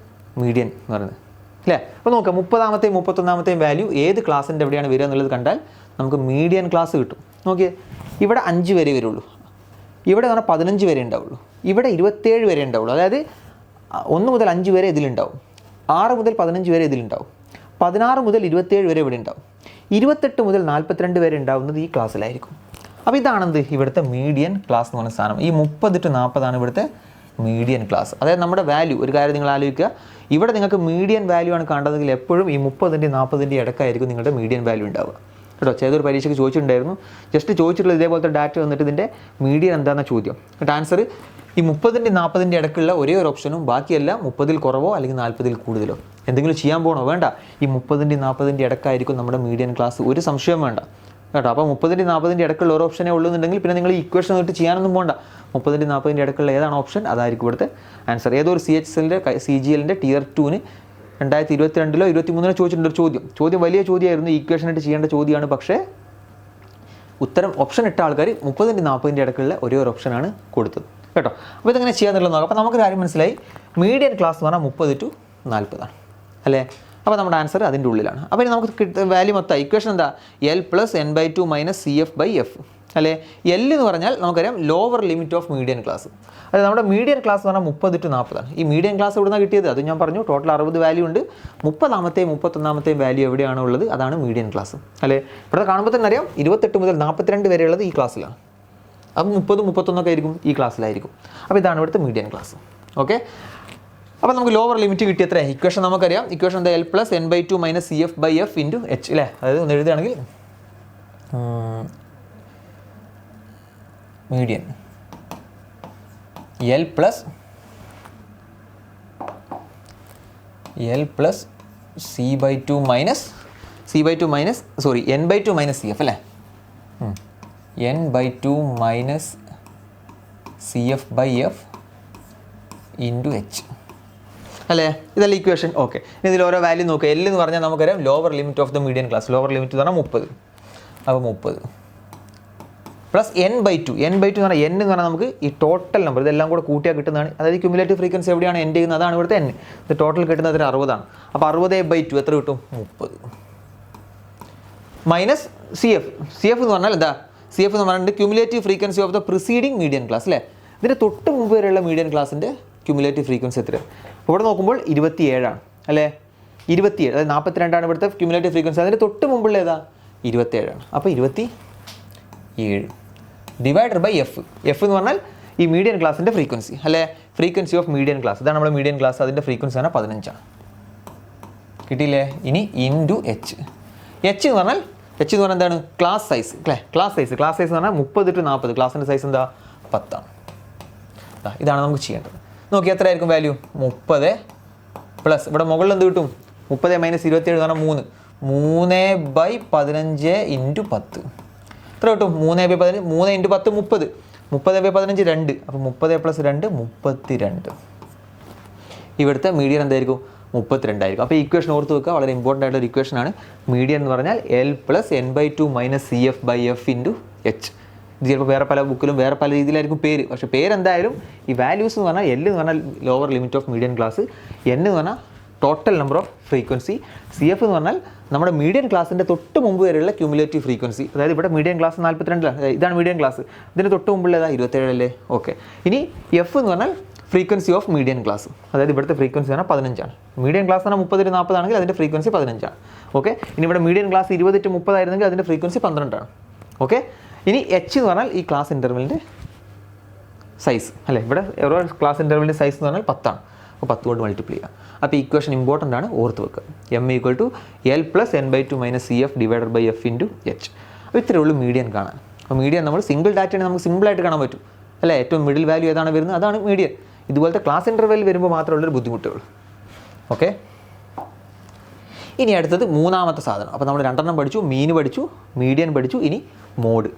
മീഡിയൻ എന്ന് പറയുന്നത് അല്ലേ. അപ്പോൾ നോക്കാം, 30ാമത്തെയും 31ാമത്തെയും വാല്യൂ ഏത് ക്ലാസ്സിൻ്റെ എവിടെയാണ് വരിക എന്നുള്ളത് കണ്ടാൽ നമുക്ക് മീഡിയൻ ക്ലാസ് കിട്ടും. നോക്കിയേ, ഇവിടെ 5 വരെ വരുള്ളൂ, ഇവിടെ പറഞ്ഞാൽ 15 വരെ ഉണ്ടാവുള്ളൂ, ഇവിടെ 27 വരെ ഉണ്ടാവുള്ളൂ. അതായത് 1 മുതൽ 5 വരെ ഇതിലുണ്ടാവും, 6 മുതൽ 15 വരെ ഇതിലുണ്ടാവും, 16 മുതൽ 27 വരെ ഇവിടെ ഉണ്ടാവും, 28 മുതൽ 42 വരെ ഉണ്ടാവുന്നത് ഈ ക്ലാസ്സിലായിരിക്കും. അപ്പോൾ ഇതാണെന്ത് ഇവിടുത്തെ മീഡിയൻ ക്ലാസ് എന്ന് പറഞ്ഞ സാധനം. ഈ 30 to 40 ആണ് ഇവിടുത്തെ മീഡിയൻ ക്ലാസ്. അതായത് നമ്മുടെ വാല്യൂ, ഒരു കാര്യം നിങ്ങൾ ആലോചിക്കുക, ഇവിടെ നിങ്ങൾക്ക് മീഡിയൻ വാല്യൂ ആണ് കണ്ടതെങ്കിൽ എപ്പോഴും ഈ 30ൻ്റെയും 40ൻ്റെയും ഇടക്കായിരിക്കും നിങ്ങളുടെ മീഡിയൻ വാല്യൂ ഉണ്ടാവുക കേട്ടോ. ഏതൊരു പരീക്ഷയ്ക്ക് ചോദിച്ചിട്ടുണ്ടായിരുന്നു, ജസ്റ്റ് ചോദിച്ചിട്ടുള്ള ഇതേപോലത്തെ ഡാറ്റ വന്നിട്ട് ഇതിൻ്റെ മീഡിയൻ എന്താണെന്ന ചോദ്യം. ആൻസർ ഈ 30ൻ്റെയും 40ൻ്റെയും ഇടയ്ക്കുള്ള ഒരേ ഒരു ഓപ്ഷനും ബാക്കിയെല്ലാം 30ൽ കുറവോ അല്ലെങ്കിൽ 40ൽ കൂടുതലോ. എന്തെങ്കിലും ചെയ്യാൻ പോകണോ, വേണ്ട, ഈ 30ൻ്റെയും 40ൻ്റെയും ഇടക്കായിരിക്കും നമ്മുടെ മീഡിയൻ ക്ലാസ്, ഒരു സംശയം വേണ്ട കേട്ടോ. അപ്പോൾ 30ൻ്റെയും 40ൻ്റെയും ഇടയ്ക്കുള്ള ഒരു ഓപ്ഷനേ ഉള്ളൂന്നുണ്ടെങ്കിൽ പിന്നെ നിങ്ങൾ ഈ ഇക്വേഷൻ നോട്ട് ചെയ്യാനൊന്നും പോകണ്ട. 30ൻ്റെയും 40ൻ്റെയും ഇടയ്ക്കുള്ള ഏതാണ് ഓപ്ഷൻ അതായിരിക്കും ഇവിടുത്തെ ആൻസർ. ഏതൊരു CGLൻ്റെ Tier 2 2022-ലോ 2023-ലോ ചോദിച്ചിട്ടുണ്ട് ഒരു ചോദ്യം വലിയ ചോദ്യമായിരുന്നു, ഇക്വേഷനായിട്ട് ചെയ്യേണ്ട ചോദ്യമാണ്. പക്ഷേ ഉത്തരം ഓപ്ഷൻ ഇട്ട ആൾക്കാർ 30ൻ്റെയും 40ൻ്റെയും ഇടയ്ക്കുള്ള ഒരേ ഒരു ഓപ്ഷനാണ് കൊടുത്തത് കേട്ടോ. അപ്പോൾ ഇതെങ്ങനെ ചെയ്യാന്നുള്ളത് നോക്കാം. അപ്പോൾ നമുക്കൊരു കാര്യം മനസ്സിലായി, മീഡിയൻ ക്ലാസ് എന്ന് പറഞ്ഞാൽ 30 to 40 ആണ് അല്ലേ. അപ്പോൾ നമ്മുടെ ആൻസർ അതിൻ്റെ ഉള്ളിലാണ്. അപ്പോൾ ഇനി നമുക്ക് കിട്ടുന്ന വാല്യൂ മൊത്തം ഇക്വേഷൻ എന്താ, L + n/2 - CF/F അല്ലേ. L എന്ന് പറഞ്ഞാൽ നമുക്കറിയാം lower limit of median class. അതായത് നമ്മുടെ മീഡിയൻ ക്ലാസ് എന്ന് പറഞ്ഞാൽ 30 to 40 ആണ്. ഈ മീഡിയൻ ക്ലാസ് എവിടെ നിന്നാണ് കിട്ടിയത്, അത് ഞാൻ പറഞ്ഞു, ടോട്ടൽ 60 വാല്യൂ ഉണ്ട്, 30ാമത്തെയും 31ാമത്തെയും വാല്യൂ എവിടെയാണ് ഉള്ളത് അതാണ് മീഡിയൻ ക്ലാസ് അല്ലേ. ഇവിടെ കാണുമ്പോൾ തന്നെ അറിയാം 28 മുതൽ 42 വരെയുള്ളത് ഈ ക്ലാസ്സിലാണ്. അപ്പോൾ 30, 31 ആയിരിക്കും ഈ ക്ലാസ്സിലായിരിക്കും. അപ്പോൾ ഇതാണ് ഇവിടുത്തെ മീഡിയൻ ക്ലാസ്. ഓക്കെ, അപ്പോൾ നമുക്ക് ലോവർ ലിമിറ്റ് കിട്ടിയ എത്ര ഇക്വേഷൻ നമുക്കറിയാം. ഇക്വേഷൻ എന്താ, L + n/2 - CF/F × H അല്ലേ. അതായത് ഒന്ന് എഴുതുകയാണെങ്കിൽ median L + C/2 - n/2 - CF അല്ലേ. n/2 - CF/F × H അല്ലേ. ഇതല്ല ഇക്വേഷൻ. ഓക്കെ, ഇതിൽ ഓരോ വാല്യൂ നോക്കുക. L എന്ന് പറഞ്ഞാൽ നമുക്കറിയാം lower limit of the median class. Lower limit എന്ന് പറഞ്ഞാൽ 30. അപ്പോൾ 30 പ്ലസ് n/2 എന്ന് പറഞ്ഞാൽ n എന്ന് പറഞ്ഞാൽ നമുക്ക് ഈ ടോട്ടൽ നമ്പർ ഇതെല്ലാം കൂടെ കൂട്ടിയാൽ കിട്ടുന്നതാണ്. അതായത് ക്യുമുലേറ്റീവ് ഫ്രീക്വൻസി എവിടെയാണ് എൻഡ് ചെയ്യുന്നത് അതാണ് ഇവിടുത്തെ n. ഇത് ടോട്ടൽ കിട്ടുന്നത് 60 ആണ്. അപ്പോൾ 60/2 എത്ര കിട്ടും, 30 മൈനസ് CF എന്ന് പറഞ്ഞാൽ എന്താ, CF എന്ന് പറഞ്ഞിട്ട് cumulative frequency of the preceding median class അല്ലേ. ഇതിൻ്റെ തൊട്ട് മുമ്പ് വരെയുള്ള മീഡിയൻ ക്ലാസ്സിൻ്റെ ക്യുമുലേറ്റീവ് ഫ്രീക്വൻസി എത്രയാണ്. അപ്പോൾ ഇവിടെ നോക്കുമ്പോൾ 27 ആണ് അല്ലേ. 27, അതായത് 42 ഇവിടുത്തെ ക്യുമുലേറ്റീവ് ഫ്രീക്വൻസി. അതിൻ്റെ തൊട്ട് മുമ്പുള്ള ഏതാ 27. അപ്പോൾ 27 ഡിവൈഡഡ് ബൈ എഫ്. എഫ് എന്ന് പറഞ്ഞാൽ ഈ മീഡിയൻ ക്ലാസിൻ്റെ ഫ്രീക്വൻസി അല്ലേ, ഫ്രീക്വൻസി ഓഫ് മീഡിയൻ ക്ലാസ്. ഇതാണ് നമ്മുടെ മീഡിയൻ ക്ലാസ്. അതിൻ്റെ ഫ്രീക്വൻസി ആണ് 15. കിട്ടിയില്ലേ? ഇനി ഇൻറ്റു എച്ച്. എച്ച് എന്ന് പറഞ്ഞാൽ എന്താണ്? ക്ലാസ് സൈസ് അല്ലേ. ക്ലാസ് സൈസ് എന്ന് പറഞ്ഞാൽ 30 to 40. ക്ലാസിൻ്റെ സൈസ് എന്താ? 10. ഇതാണ് നമുക്ക് ചെയ്യേണ്ടത്. നോക്കി എത്ര ആയിരിക്കും വാല്യൂ? 30 പ്ലസ് ഇവിടെ മുകളിൽ എന്ത് കിട്ടും? 30 മൈനസ് 27 എന്ന് പറഞ്ഞാൽ 3/15 ഇൻറ്റു 10 എത്ര കിട്ടും? 3/15. 3 ഇൻറ്റു 10 30. 30/15 2. അപ്പോൾ 30 പ്ലസ് 2 32. ഇവിടുത്തെ മീഡിയൻ എന്തായിരിക്കും? 32 ആയിരിക്കും. അപ്പോൾ ഈ ഇക്വേഷൻ ഓർത്ത് വെക്കുക, വളരെ ഇമ്പോർട്ടൻ്റ് ആയിട്ടുള്ള ഒരു ഇക്വേഷൻ ആണ്. മീഡിയൻ എന്ന് പറഞ്ഞാൽ L plus n/2 minus CF/F into H. ഇത് ചിലപ്പോൾ വേറെ പല ബുക്കിലും വേറെ പല രീതിയിലായിരിക്കും പേര്, പക്ഷേ പേരെന്തായാലും ഈ വാല്യൂസ് എന്ന് പറഞ്ഞാൽ L എന്ന് പറഞ്ഞാൽ lower limit of median class, N എന്ന് പറഞ്ഞാൽ total number of frequency, CF എന്ന് പറഞ്ഞാൽ നമ്മുടെ മീഡിയൻ ക്ലാസിൻ്റെ തൊട്ട് മുമ്പ് വരെയുള്ള ക്യുമുലേറ്റീവ് ഫ്രീക്വൻസി. അതായത് ഇവിടെ മീഡിയൻ ക്ലാസ് 42, ഇതാണ് മീഡിയൻ ക്ലാസ്. ഇതിന് തൊട്ട് മുമ്പുള്ളതാ 27 അല്ലേ. ഓക്കെ. ഇനി എഫ് എന്ന് പറഞ്ഞാൽ ഫ്രീക്വൻസി ഓഫ് മീഡിയൻ ക്ലാസ്. അതായത് ഇവിടുത്തെ ഫ്രീക്വൻസി പറഞ്ഞാൽ 15. മീഡിയൻ ക്ലാസ് പറഞ്ഞാൽ 30 to 40 ആണെങ്കിൽ അതിൻ്റെ ഫ്രീക്വൻസി 15. ഓക്കെ. ഇനി ഇവിടെ മീഡിയൻ ക്ലാസ് 20 to 30 ആയിരുന്നെങ്കിൽ അതിൻ്റെ ഫ്രീക്വൻസി 12. ഓക്കെ. ഇനി എച്ച് എന്ന് പറഞ്ഞാൽ ഈ ക്ലാസ് ഇൻ്റർവെലിൻ്റെ സൈസ് അല്ലേ. ഇവിടെ ഓരോ ക്ലാസ് ഇൻ്റർവെലിൻ്റെ സൈസ് എന്ന് പറഞ്ഞാൽ 10. അപ്പോൾ 10 കൊണ്ട് മൾട്ടിപ്ലൈ ചെയ്യുക. അപ്പോൾ ഇക്വേഷൻ ഇമ്പോർട്ടൻ്റ് ആണ്, ഓർത്ത് വെക്കുക. M = L plus n/2 minus CF divided by F into H. അപ്പോൾ ഇത്രയേ ഉള്ളൂ മീഡിയൻ കാണാൻ. അപ്പോൾ മീഡിയൻ നമ്മൾ സിംഗിൾ ഡാറ്റയാണ് നമുക്ക് സിമ്പിളായിട്ട് കാണാൻ പറ്റും അല്ലേ. ഏറ്റവും മിഡിൽ വാല്യൂ ഏതാണ് വരുന്നത് അതാണ് മീഡിയൻ. ഇതുപോലത്തെ ക്ലാസ് ഇൻ്റർവെൽ വരുമ്പോൾ മാത്രമുള്ളൊരു ബുദ്ധിമുട്ടുകൾ. ഓക്കെ. ഇനി അടുത്തത് മൂന്നാമത്തെ സാധനം. അപ്പോൾ നമ്മൾ 2 പഠിച്ചു, മീൻ പഠിച്ചു, മീഡിയൻ പഠിച്ചു. ഇനി മോഡ്.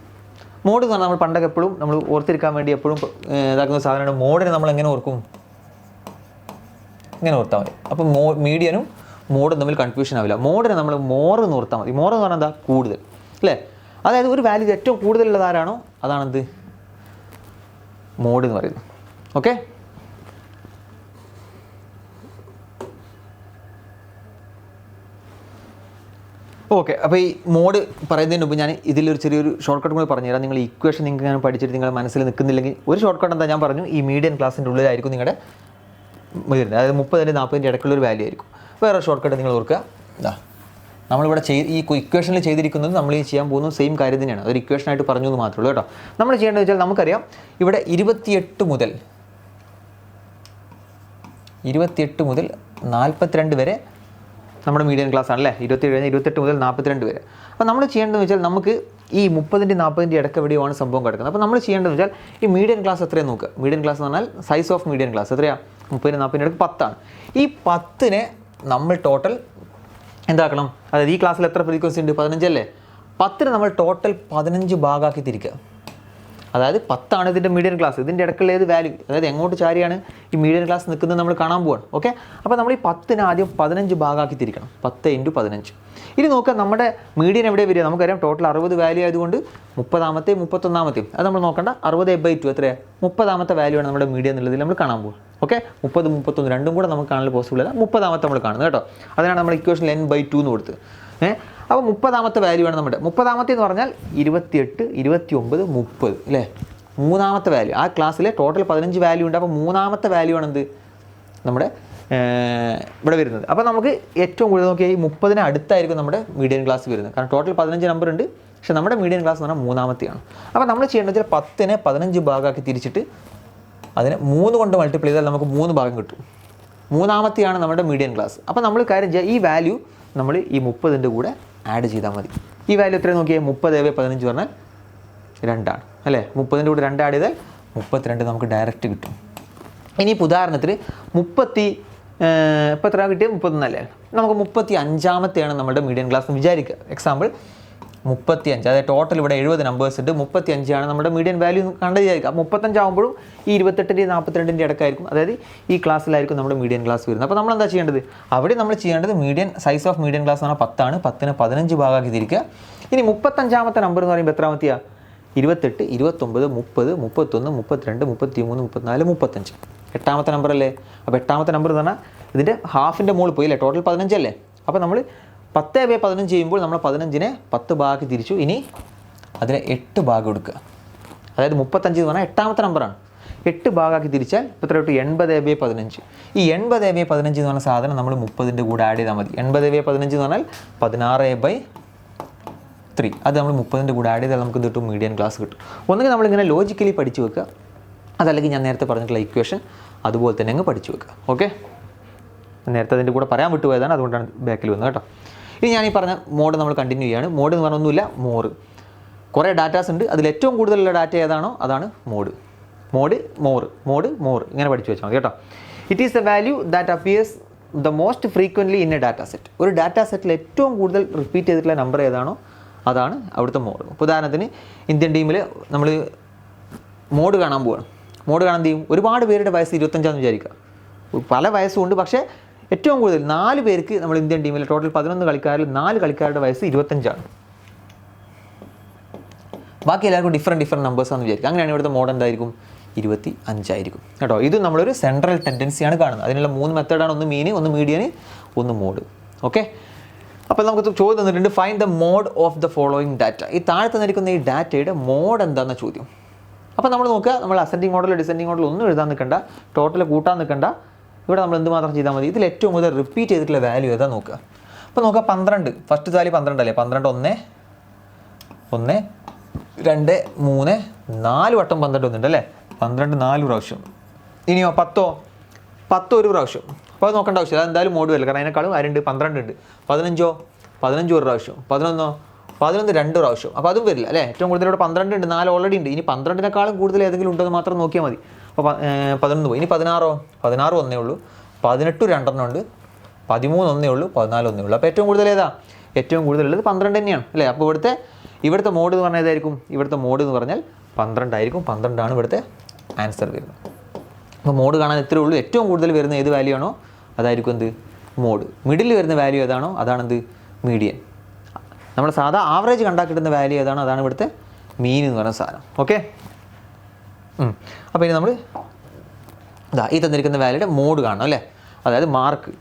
മോഡ് എന്ന് പറഞ്ഞാൽ നമ്മൾ പണ്ടൊക്കെ എപ്പോഴും നമ്മൾ ഓർത്തിരിക്കാൻ വേണ്ടി എപ്പോഴും ഇതാക്കുന്ന സാധനമാണ്. മോഡിനെ നമ്മൾ എങ്ങനെ ഓർക്കും? ഇങ്ങനെ ഓർത്താൽ മതി. അപ്പോൾ മീഡിയനും മോഡും തമ്മിൽ കൺഫ്യൂഷൻ ആവില്ല. മോഡിനെ നമ്മൾ മോർ എന്ന് ഓർത്താൽ മതി. മോർ എന്ന് പറഞ്ഞാൽ എന്താ? കൂടുതൽ അല്ലേ. അതായത് ഒരു വാല്യൂ ഏറ്റവും കൂടുതലുള്ളത് ആരാണോ അതാണെന്ത്? മോഡ് എന്ന് പറയുന്നത്. ഓക്കെ. ഓക്കെ. അപ്പോൾ ഈ മോഡ് പറയുന്നതിന് മുമ്പ് ഞാൻ ഇതിലൊരു ചെറിയൊരു ഷോർട്ട് കട്ട് കൂടി പറഞ്ഞുതരാം. നിങ്ങൾ ഈ ഇക്വേഷൻ നിങ്ങൾക്ക് ഞാൻ പഠിച്ചിട്ട് നിങ്ങളുടെ മനസ്സിൽ നിൽക്കുന്നില്ലെങ്കിൽ ഒരു ഷോർട്ട് കട്ട് എന്താ ഞാൻ പറഞ്ഞു, ഈ മീഡിയൻ ക്ലാസിൻ്റെ ഉള്ളിലായിരിക്കും നിങ്ങളുടെ വരുന്നത്. അതായത് 30 to 40 ഇടയ്ക്കുള്ളൊരു വാല്യൂ ആയിരിക്കും. വേറെ ഷോർട്ട് കട്ട് നിങ്ങൾ ഓർക്കുക. നമ്മളിവിടെ ഈ ഇക്വേഷനിൽ ചെയ്തിരിക്കുന്നത് നമ്മൾ ഈ ചെയ്യാൻ പോകുന്നത് സെയിം കാര്യം തന്നെയാണ്. അതൊരു ഇക്വേഷനായിട്ട് പറഞ്ഞു എന്ന് മാത്രമേ ഉള്ളൂ കേട്ടോ. നമ്മൾ ചെയ്യേണ്ടത് വെച്ചാൽ നമുക്കറിയാം ഇവിടെ 28 മുതൽ 42 വരെ നമ്മുടെ മീഡിയൻ ക്ലാസ് ആണല്ലേ. 28 മുതൽ 42 വരെ. അപ്പോൾ നമ്മൾ ചെയ്യേണ്ടതെന്ന് വെച്ചാൽ നമുക്ക് ഈ 30 to 40 ഇടയ്ക്ക് എവിടെയാണ് സംഭവം കിടക്കുന്നത്. അപ്പോൾ നമ്മൾ ചെയ്യേണ്ടതെന്ന് വെച്ചാൽ ഈ മീഡിയൻ ക്ലാസ് എത്രയാണ് നോക്കുക. മീഡിയൻ ക്ലാസ് എന്ന് പറഞ്ഞാൽ സൈസ് ഓഫ് മീഡിയൻ ക്ലാസ് എത്രയാണ്? 30 to 40 ഇടയ്ക്ക് 10 ആണ്. ഈ 10നെ നമ്മൾ ടോട്ടൽ എന്താക്കണം? അതായത് ഈ ക്ലാസ്സിൽ എത്ര ഫ്രീക്വൻസി ഉണ്ട്? 15 അല്ലേ. 10നെ നമ്മൾ ടോട്ടൽ 15 ഭാഗമാക്കി തിരിക്കുക. അതായത് 10 ആണ് ഇതിൻ്റെ മീഡിയൻ ക്ലാസ്. ഇതിൻ്റെ ഇടയ്ക്കുള്ള ഏത് വാല്യൂ, അതായത് എങ്ങോട്ട് ചാരിയാണ് ഈ മീഡിയൻ ക്ലാസ് നിൽക്കുന്നത് നമ്മൾ കാണാൻ പോവാണ്. ഓക്കെ. അപ്പോൾ നമ്മൾ ഈ 10നെ ആദ്യം 15 ഭാഗമാക്കി തിരിക്കണം. 10 × 15. ഇനി നോക്കുക നമ്മുടെ മീഡിയൻ എവിടെ വരിക? നമുക്കറിയാം ടോട്ടൽ 60 വാല്യൂ ആയതുകൊണ്ട് 30ാമത്തെയും 31ാമത്തെയും അത് നമ്മൾ നോക്കണ്ട. 60/2 എത്രയാണ്? 30ാമത്തെ വാല്യൂ ആണ് നമ്മുടെ മീഡിയൻ എന്നുള്ളതിൽ നമ്മൾ കാണാൻ പോകും. ഓക്കെ. 30, 31 രണ്ടും കൂടെ നമുക്ക് കാണാൻ പോസിബിൾ അല്ല. 30ാമത്തെ നമ്മൾ കാണുന്നത് കേട്ടോ. അതിനാണ് നമ്മൾ ഇക്വേഷനിൽ n/2 എന്ന് കൊടുത്ത്. അപ്പോൾ 30ാമത്തെ വാല്യൂ ആണ് നമ്മുടെ. 30ാമത്തെ എന്ന് പറഞ്ഞാൽ 28, 29, 30 അല്ലേ. 3ാമത്തെ വാല്യൂ ആ ക്ലാസ്സിലെ ടോട്ടൽ 15 വാല്യൂ ഉണ്ട്. അപ്പോൾ 3ാമത്തെ വാല്യൂ ആണ് എന്ത്? നമ്മുടെ ഇവിടെ വരുന്നത്. അപ്പോൾ നമുക്ക് ഏറ്റവും കൂടുതൽ നോക്കിയാൽ ഈ 30ന് അടുത്തായിരിക്കും നമ്മുടെ മീഡിയൻ ക്ലാസ് വരുന്നത്. കാരണം ടോട്ടൽ 15 നമ്പർ ഉണ്ട്, പക്ഷേ നമ്മുടെ മീഡിയൻ ക്ലാസ് എന്ന് പറഞ്ഞാൽ 3ാമത്തെയാണ്. അപ്പോൾ നമ്മൾ ചെയ്യേണ്ടത് 10നെ 15 ഭാഗമാക്കി തിരിച്ചിട്ട് അതിനെ 3 കൊണ്ട് മൾട്ടിപ്ലൈ ചെയ്താൽ നമുക്ക് 3 ഭാഗം കിട്ടും. 3ാമത്തെയാണ് നമ്മുടെ മീഡിയൻ ക്ലാസ്. അപ്പോൾ നമ്മൾ കാര്യം ചെയ്യുക, ഈ വാല്യൂ നമ്മൾ ഈ 30ൻ്റെ കൂടെ ആഡ് ചെയ്താൽ മതി. ഈ വാല്യൂ എത്രയാണ് നോക്കിയാൽ 30/15 പറഞ്ഞാൽ 2 ആണ് അല്ലേ. 30ൻ്റെ കൂടെ 2 ആഡ് ചെയ്താൽ 32 നമുക്ക് ഡയറക്റ്റ് കിട്ടും. ഇനി ഇപ്പോൾ ഉദാഹരണത്തിന് ഇപ്പോൾ എത്ര കിട്ടിയത്? 31 അല്ലേ. നമുക്ക് 35ാമത്തെയാണ് നമ്മുടെ മീഡിയൻ ക്ലാസ് എന്ന് വിചാരിക്കുക. എക്സാമ്പിൾ 35. അതായത് ടോട്ടൽ ഇവിടെ 70 നമ്പേഴ്സ് ഉണ്ട്. 35 ആണ് നമ്മുടെ മീഡിയൻ വാല്യൂ കണ്ടു വിചാരിക്കുക. 35 ആകുമ്പോഴും ഈ 28ൻ്റെയും 42ൻ്റെ ഇടയ്ക്കായിരിക്കും. അതായത് ഈ ക്ലാസ്സിലായിരിക്കും നമ്മുടെ മീഡിയൻ ക്ലാസ് വരുന്നത്. അപ്പോൾ നമ്മൾ എന്താ ചെയ്യേണ്ടത്? അവിടെ നമ്മൾ ചെയ്യേണ്ടത് median size of median class എന്ന് പറഞ്ഞാൽ 10 ആണ്. 10നെ 15 ഭാഗമാക്കി തിരിക്കുക. ഇനി 35ാമത്തെ നമ്പർ എന്ന് പറയുമ്പോൾ എത്രാമത്തെയാണ്? 28, 29, 30, 31, 32, 33, 34, 35. 8ാമത്തെ നമ്പർ അല്ലേ. അപ്പോൾ 8ാമത്തെ നമ്പർ എന്ന് പറഞ്ഞാൽ ഇതിൻ്റെ ഹാഫിൻ്റെ മുകളിൽ പോയി അല്ലേ. ടോട്ടൽ 15 അല്ലേ. അപ്പോൾ നമ്മൾ 10/15 ചെയ്യുമ്പോൾ നമ്മൾ 15നെ 10 ഭാഗമാക്കി തിരിച്ചു. ഇനി അതിനെ 8 ഭാഗം എടുക്കുക. അതായത് 35 എന്ന് പറഞ്ഞാൽ 8ാമത്തെ നമ്പറാണ്. 8 ഭാഗമാക്കി തിരിച്ചാൽ ഇപ്പോൾ എത്ര കിട്ടും 80/15. ഈ 80/15 എന്ന് പറഞ്ഞ സാധനം നമ്മൾ 30ൻ്റെ കൂടെ ആഡ് ചെയ്താൽ മതി. 80/15 എന്ന് പറഞ്ഞാൽ 16/3. അത് നമ്മൾ 30ൻ്റെ കൂടെ ആഡ് ചെയ്താൽ നമുക്ക് കിട്ടും മീഡിയൻ ക്ലാസ് കിട്ടും. ഒന്നുകിൽ നമ്മളിങ്ങനെ ലോജിക്കലി പഠിച്ചു വെക്കുക, അതല്ലെങ്കിൽ ഞാൻ നേരത്തെ പറഞ്ഞിട്ടുള്ള ഇക്വേഷൻ അതുപോലെ തന്നെ അങ്ങ് പഠിച്ചു വെക്കുക. ഓക്കെ, നേരത്തെ അതിൻ്റെ കൂടെ പറയാൻ വിട്ടുപോയതാണ്, അതുകൊണ്ടാണ് ബാക്കിൽ വന്നത് കേട്ടോ. ഇനി ഞാൻ ഈ പറഞ്ഞ മോഡ് നമ്മൾ കണ്ടിന്യൂ ചെയ്യുകയാണ്. മോഡ് എന്ന് പറഞ്ഞൊന്നുമില്ല, മോഡ്. കുറേ ഡാറ്റാസ് ഉണ്ട്, അതിൽ ഏറ്റവും കൂടുതലുള്ള ഡാറ്റ ഏതാണോ അതാണ് മോഡ്. മോഡ് ഇങ്ങനെ പഠിച്ചു വെച്ചാൽ മതി കേട്ടോ. It is the value that appears the most frequently in A data set. ഒരു ഡാറ്റ സെറ്റിൽ ഏറ്റവും കൂടുതൽ റിപ്പീറ്റ് ചെയ്തിട്ടുള്ള നമ്പർ ഏതാണോ അതാണ് അവിടുത്തെ മോഡ്. ഇപ്പോൾ ഉദാഹരണത്തിന് ഇന്ത്യൻ ടീമിൽ നമ്മൾ മോഡ് കാണാൻ പോവുകയാണ്. മോഡ് കാണാൻ എന്ത് ചെയ്യും? ഒരുപാട് പേരുടെ വയസ്സ് 25 വിചാരിക്കുക. പല വയസ്സുമുണ്ട്, പക്ഷേ ഏറ്റവും കൂടുതൽ 4 പേർക്ക് നമ്മൾ ഇന്ത്യൻ ടീമിൽ ടോട്ടൽ 11 കളിക്കാരിൽ 4 കളിക്കാരുടെ വയസ്സ് 25. ബാക്കി എല്ലാവർക്കും ഡിഫറെൻറ്റ് നമ്പേഴ്സാണെന്ന് വിചാരിക്കുക. അങ്ങനെയാണ് ഇവിടുത്തെ മോഡ് എന്തായിരിക്കും? 25 കേട്ടോ. ഇത് നമ്മളൊരു സെൻട്രൽ ടെൻഡൻസിയാണ് കാണുന്നത്. അതിനുള്ള 3 മെത്തേഡാണ്, ഒന്ന് മീന്, ഒന്ന് മീഡിയന്, ഒന്ന് മോഡ്. ഓക്കെ, അപ്പോൾ നമുക്ക് ചോദ്യം തന്നിട്ടുണ്ട്, find the mode of the following data. ഈ താഴെ തന്നിരിക്കുന്ന ഈ ഡാറ്റയുടെ മോഡ് എന്താണെന്ന ചോദ്യം. അപ്പോൾ നമ്മൾ നോക്കുക, നമ്മൾ അസെൻഡിങ് മോഡൽ ഡിസെൻഡിങ് മോഡൽ ഒന്നും എഴുതാൻ നിൽക്കണ്ട, ടോട്ടൽ കൂട്ടാൻ നിൽക്കണ്ട. ഇവിടെ നമ്മൾ എന്ത് മാത്രം ചെയ്താൽ മതി? ഇതിൽ ഏറ്റവും കൂടുതൽ റിപ്പീറ്റ് ചെയ്തിട്ടുള്ള വാല്യൂ ഏതാ നോക്കുക. അപ്പോൾ നോക്കുക, 12 ഫസ്റ്റ് വാല്യൂ 12 അല്ലേ? 12 1 2 3 4 വട്ടം 12 വന്നിട്ടുണ്ട് അല്ലേ? 12 4 പ്രാവശ്യം. ഇനിയോ 10 ഒരു പ്രാവശ്യം. അപ്പോൾ അത് നോക്കേണ്ട ആവശ്യമില്ല, അത് എന്തായാലും മോഡ് വരില്ല, കാരണം അതിനേക്കാളും ആരുണ്ട്? 12 ഉണ്ട്. 15 ഒരു പ്രാവശ്യം. 11 2 പ്രാവശ്യം. അപ്പോൾ അതും വരില്ല അല്ലേ? ഏറ്റവും കൂടുതൽ ഇവിടെ 12 ഉണ്ട്, 4 ഓൾറെഡി ഉണ്ട്. ഇനി 12-നേക്കാളും കൂടുതൽ ഏതെങ്കിലും ഉണ്ടോ എന്ന് മാത്രം നോക്കിയാൽ മതി. അപ്പോൾ 11 പോയി. ഇനി 16 ഒന്നേ ഉള്ളൂ. 18 2 ഉണ്ട്. 13 ഒന്നേ ഉള്ളൂ. 14 ഒന്നേ ഉള്ളൂ. അപ്പോൾ ഏറ്റവും കൂടുതൽ ഏതാ? ഏറ്റവും കൂടുതലുള്ളത് 12 തന്നെയാണ് അല്ലേ? അപ്പോൾ ഇവിടുത്തെ മോഡ് എന്ന് പറഞ്ഞാൽ ഏതായിരിക്കും? ഇവിടുത്തെ മോഡ് എന്ന് പറഞ്ഞാൽ 12 ആയിരിക്കും. 12 ആണ് ഇവിടുത്തെ ആൻസർ വരുന്നത്. അപ്പോൾ മോഡ് കാണാൻ എത്രയേ ഉള്ളൂ. ഏറ്റവും കൂടുതൽ വരുന്ന ഏത് വാല്യൂ ആണോ അതായിരിക്കും എന്ത്? മോഡ്. മിഡിൽ വരുന്ന വാല്യൂ ഏതാണോ അതാണെന്ത്? മീഡിയൻ. നമ്മൾ സാധാ ആവറേജ് കണ്ടാക്കിട്ടുന്ന വാല്യൂ ഏതാണോ അതാണ് ഇവിടുത്തെ മീൻ എന്ന് പറയുന്ന സാധനം. ഓക്കെ, അപ്പോൾ ഇനി നമ്മൾ ഈ തന്നിരിക്കുന്ന വാല്യൂയുടെ മോഡ് കാണണം അല്ലേ? അതായത് മാർക്ക്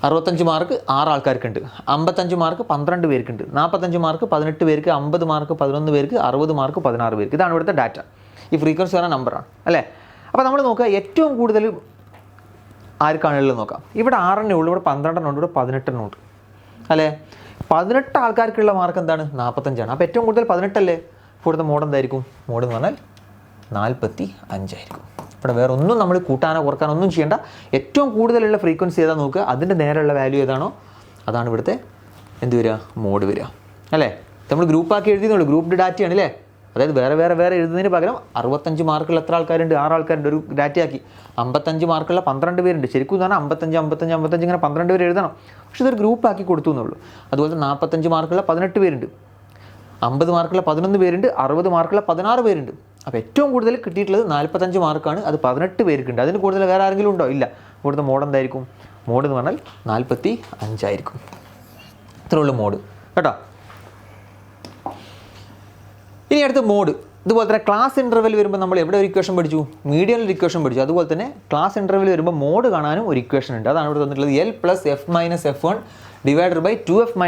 65 മാർക്ക് 6 ആൾക്കാർക്കുണ്ട്, 55 മാർക്ക് 12 പേർക്കുണ്ട്, 45 മാർക്ക് 18 പേർക്ക്, 50 മാർക്ക് 11 പേർക്ക്, 60 മാർക്ക് 16 പേർക്ക്. ഇതാണ് ഇവിടുത്തെ ഡാറ്റ. ഈ ഫ്രീക്വൻസി പറഞ്ഞ നമ്പറാണ് അല്ലേ? അപ്പോൾ നമ്മൾ നോക്കുക, ഏറ്റവും കൂടുതൽ ആർക്കാണുള്ളത് നോക്കാം. ഇവിടെ 6 ഉള്ളൂ, ഇവിടെ 12 ഉണ്ട്, ഇവിടെ 18 ഉണ്ട് അല്ലേ? 18 ആൾക്കാർക്കുള്ള മാർക്ക് എന്താണ്? 45 ആണ്. അപ്പോൾ ഏറ്റവും കൂടുതൽ 18 അല്ലേ? ഇവിടുത്തെ മോഡ് എന്തായിരിക്കും? മോഡ് എന്ന് പറഞ്ഞാൽ 45 ആയിരിക്കും. ഇവിടെ വേറെ ഒന്നും നമ്മൾ കൂട്ടാനോ കുറക്കാനോ ഒന്നും ചെയ്യേണ്ട. ഏറ്റവും കൂടുതലുള്ള ഫ്രീക്വൻസി ഏതാ നോക്കുക, അതിൻ്റെ നേരെയുള്ള വാല്യൂ ഏതാണോ അതാണ് ഇവിടുത്തെ എന്ത് വരിക? മോഡ് വരിക അല്ലേ? നമ്മൾ ഗ്രൂപ്പാക്കി എഴുതിയെന്നുള്ളൂ, ഗ്രൂപ്പ് ഡാറ്റയാണ് അല്ലേ? അതായത് വേറെ എഴുതുന്നതിന് പകരം 65 മാർക്കുള്ള എത്ര ആൾക്കാരുണ്ട്? 6 ആൾക്കാരുണ്ട്, ഒരു ഡാറ്റയാക്കി. 55 മാർക്കുള്ള 12 പേരുണ്ട്. ശരിക്കും പറഞ്ഞാൽ 55 ഇങ്ങനെ 12 പേര് എഴുതണം, പക്ഷെ ഇതൊരു ഗ്രൂപ്പാക്കി കൊടുത്തു എന്നുള്ളൂ. അതുപോലെ 45 മാർക്കുള്ള 18 പേരുണ്ട്, 50 മാർക്കുള്ള 11 പേരുണ്ട്, 60 മാർക്കുള്ള 16 പേരുണ്ട്. അപ്പോൾ ഏറ്റവും കൂടുതൽ കിട്ടിയിട്ടുള്ളത് 45 മാർക്കാണ്, അത് 18 പേർക്കുണ്ട്. അതിന് കൂടുതൽ വേറെ ആരെങ്കിലും ഉണ്ടോ? ഇല്ല. ഇവിടുത്തെ മോഡ് എന്തായിരിക്കും? മോഡ് എന്ന് പറഞ്ഞാൽ 45 ആയിരിക്കും. ഇത്രേ ഉള്ളൂ മോഡ് കേട്ടോ. ഇനി അടുത്ത മോഡ്. ഇതുപോലെ തന്നെ ക്ലാസ് ഇൻ്റർവെൽ വരുമ്പോൾ നമ്മൾ എവിടെ ഒരു ഇക്വേഷൻ പഠിച്ചു? മീഡിയനിൽ ഒരു ഇക്വേഷൻ പഠിച്ചു. അതുപോലെ തന്നെ ക്ലാസ് ഇൻ്റർവെൽ വരുമ്പോൾ മോഡ് കാണാനും ഒരു ഇക്വേഷൻ ഉണ്ട്. അതാണ് ഇവിടെ തന്നിട്ടുള്ളത്. L + F - F1 / 2F -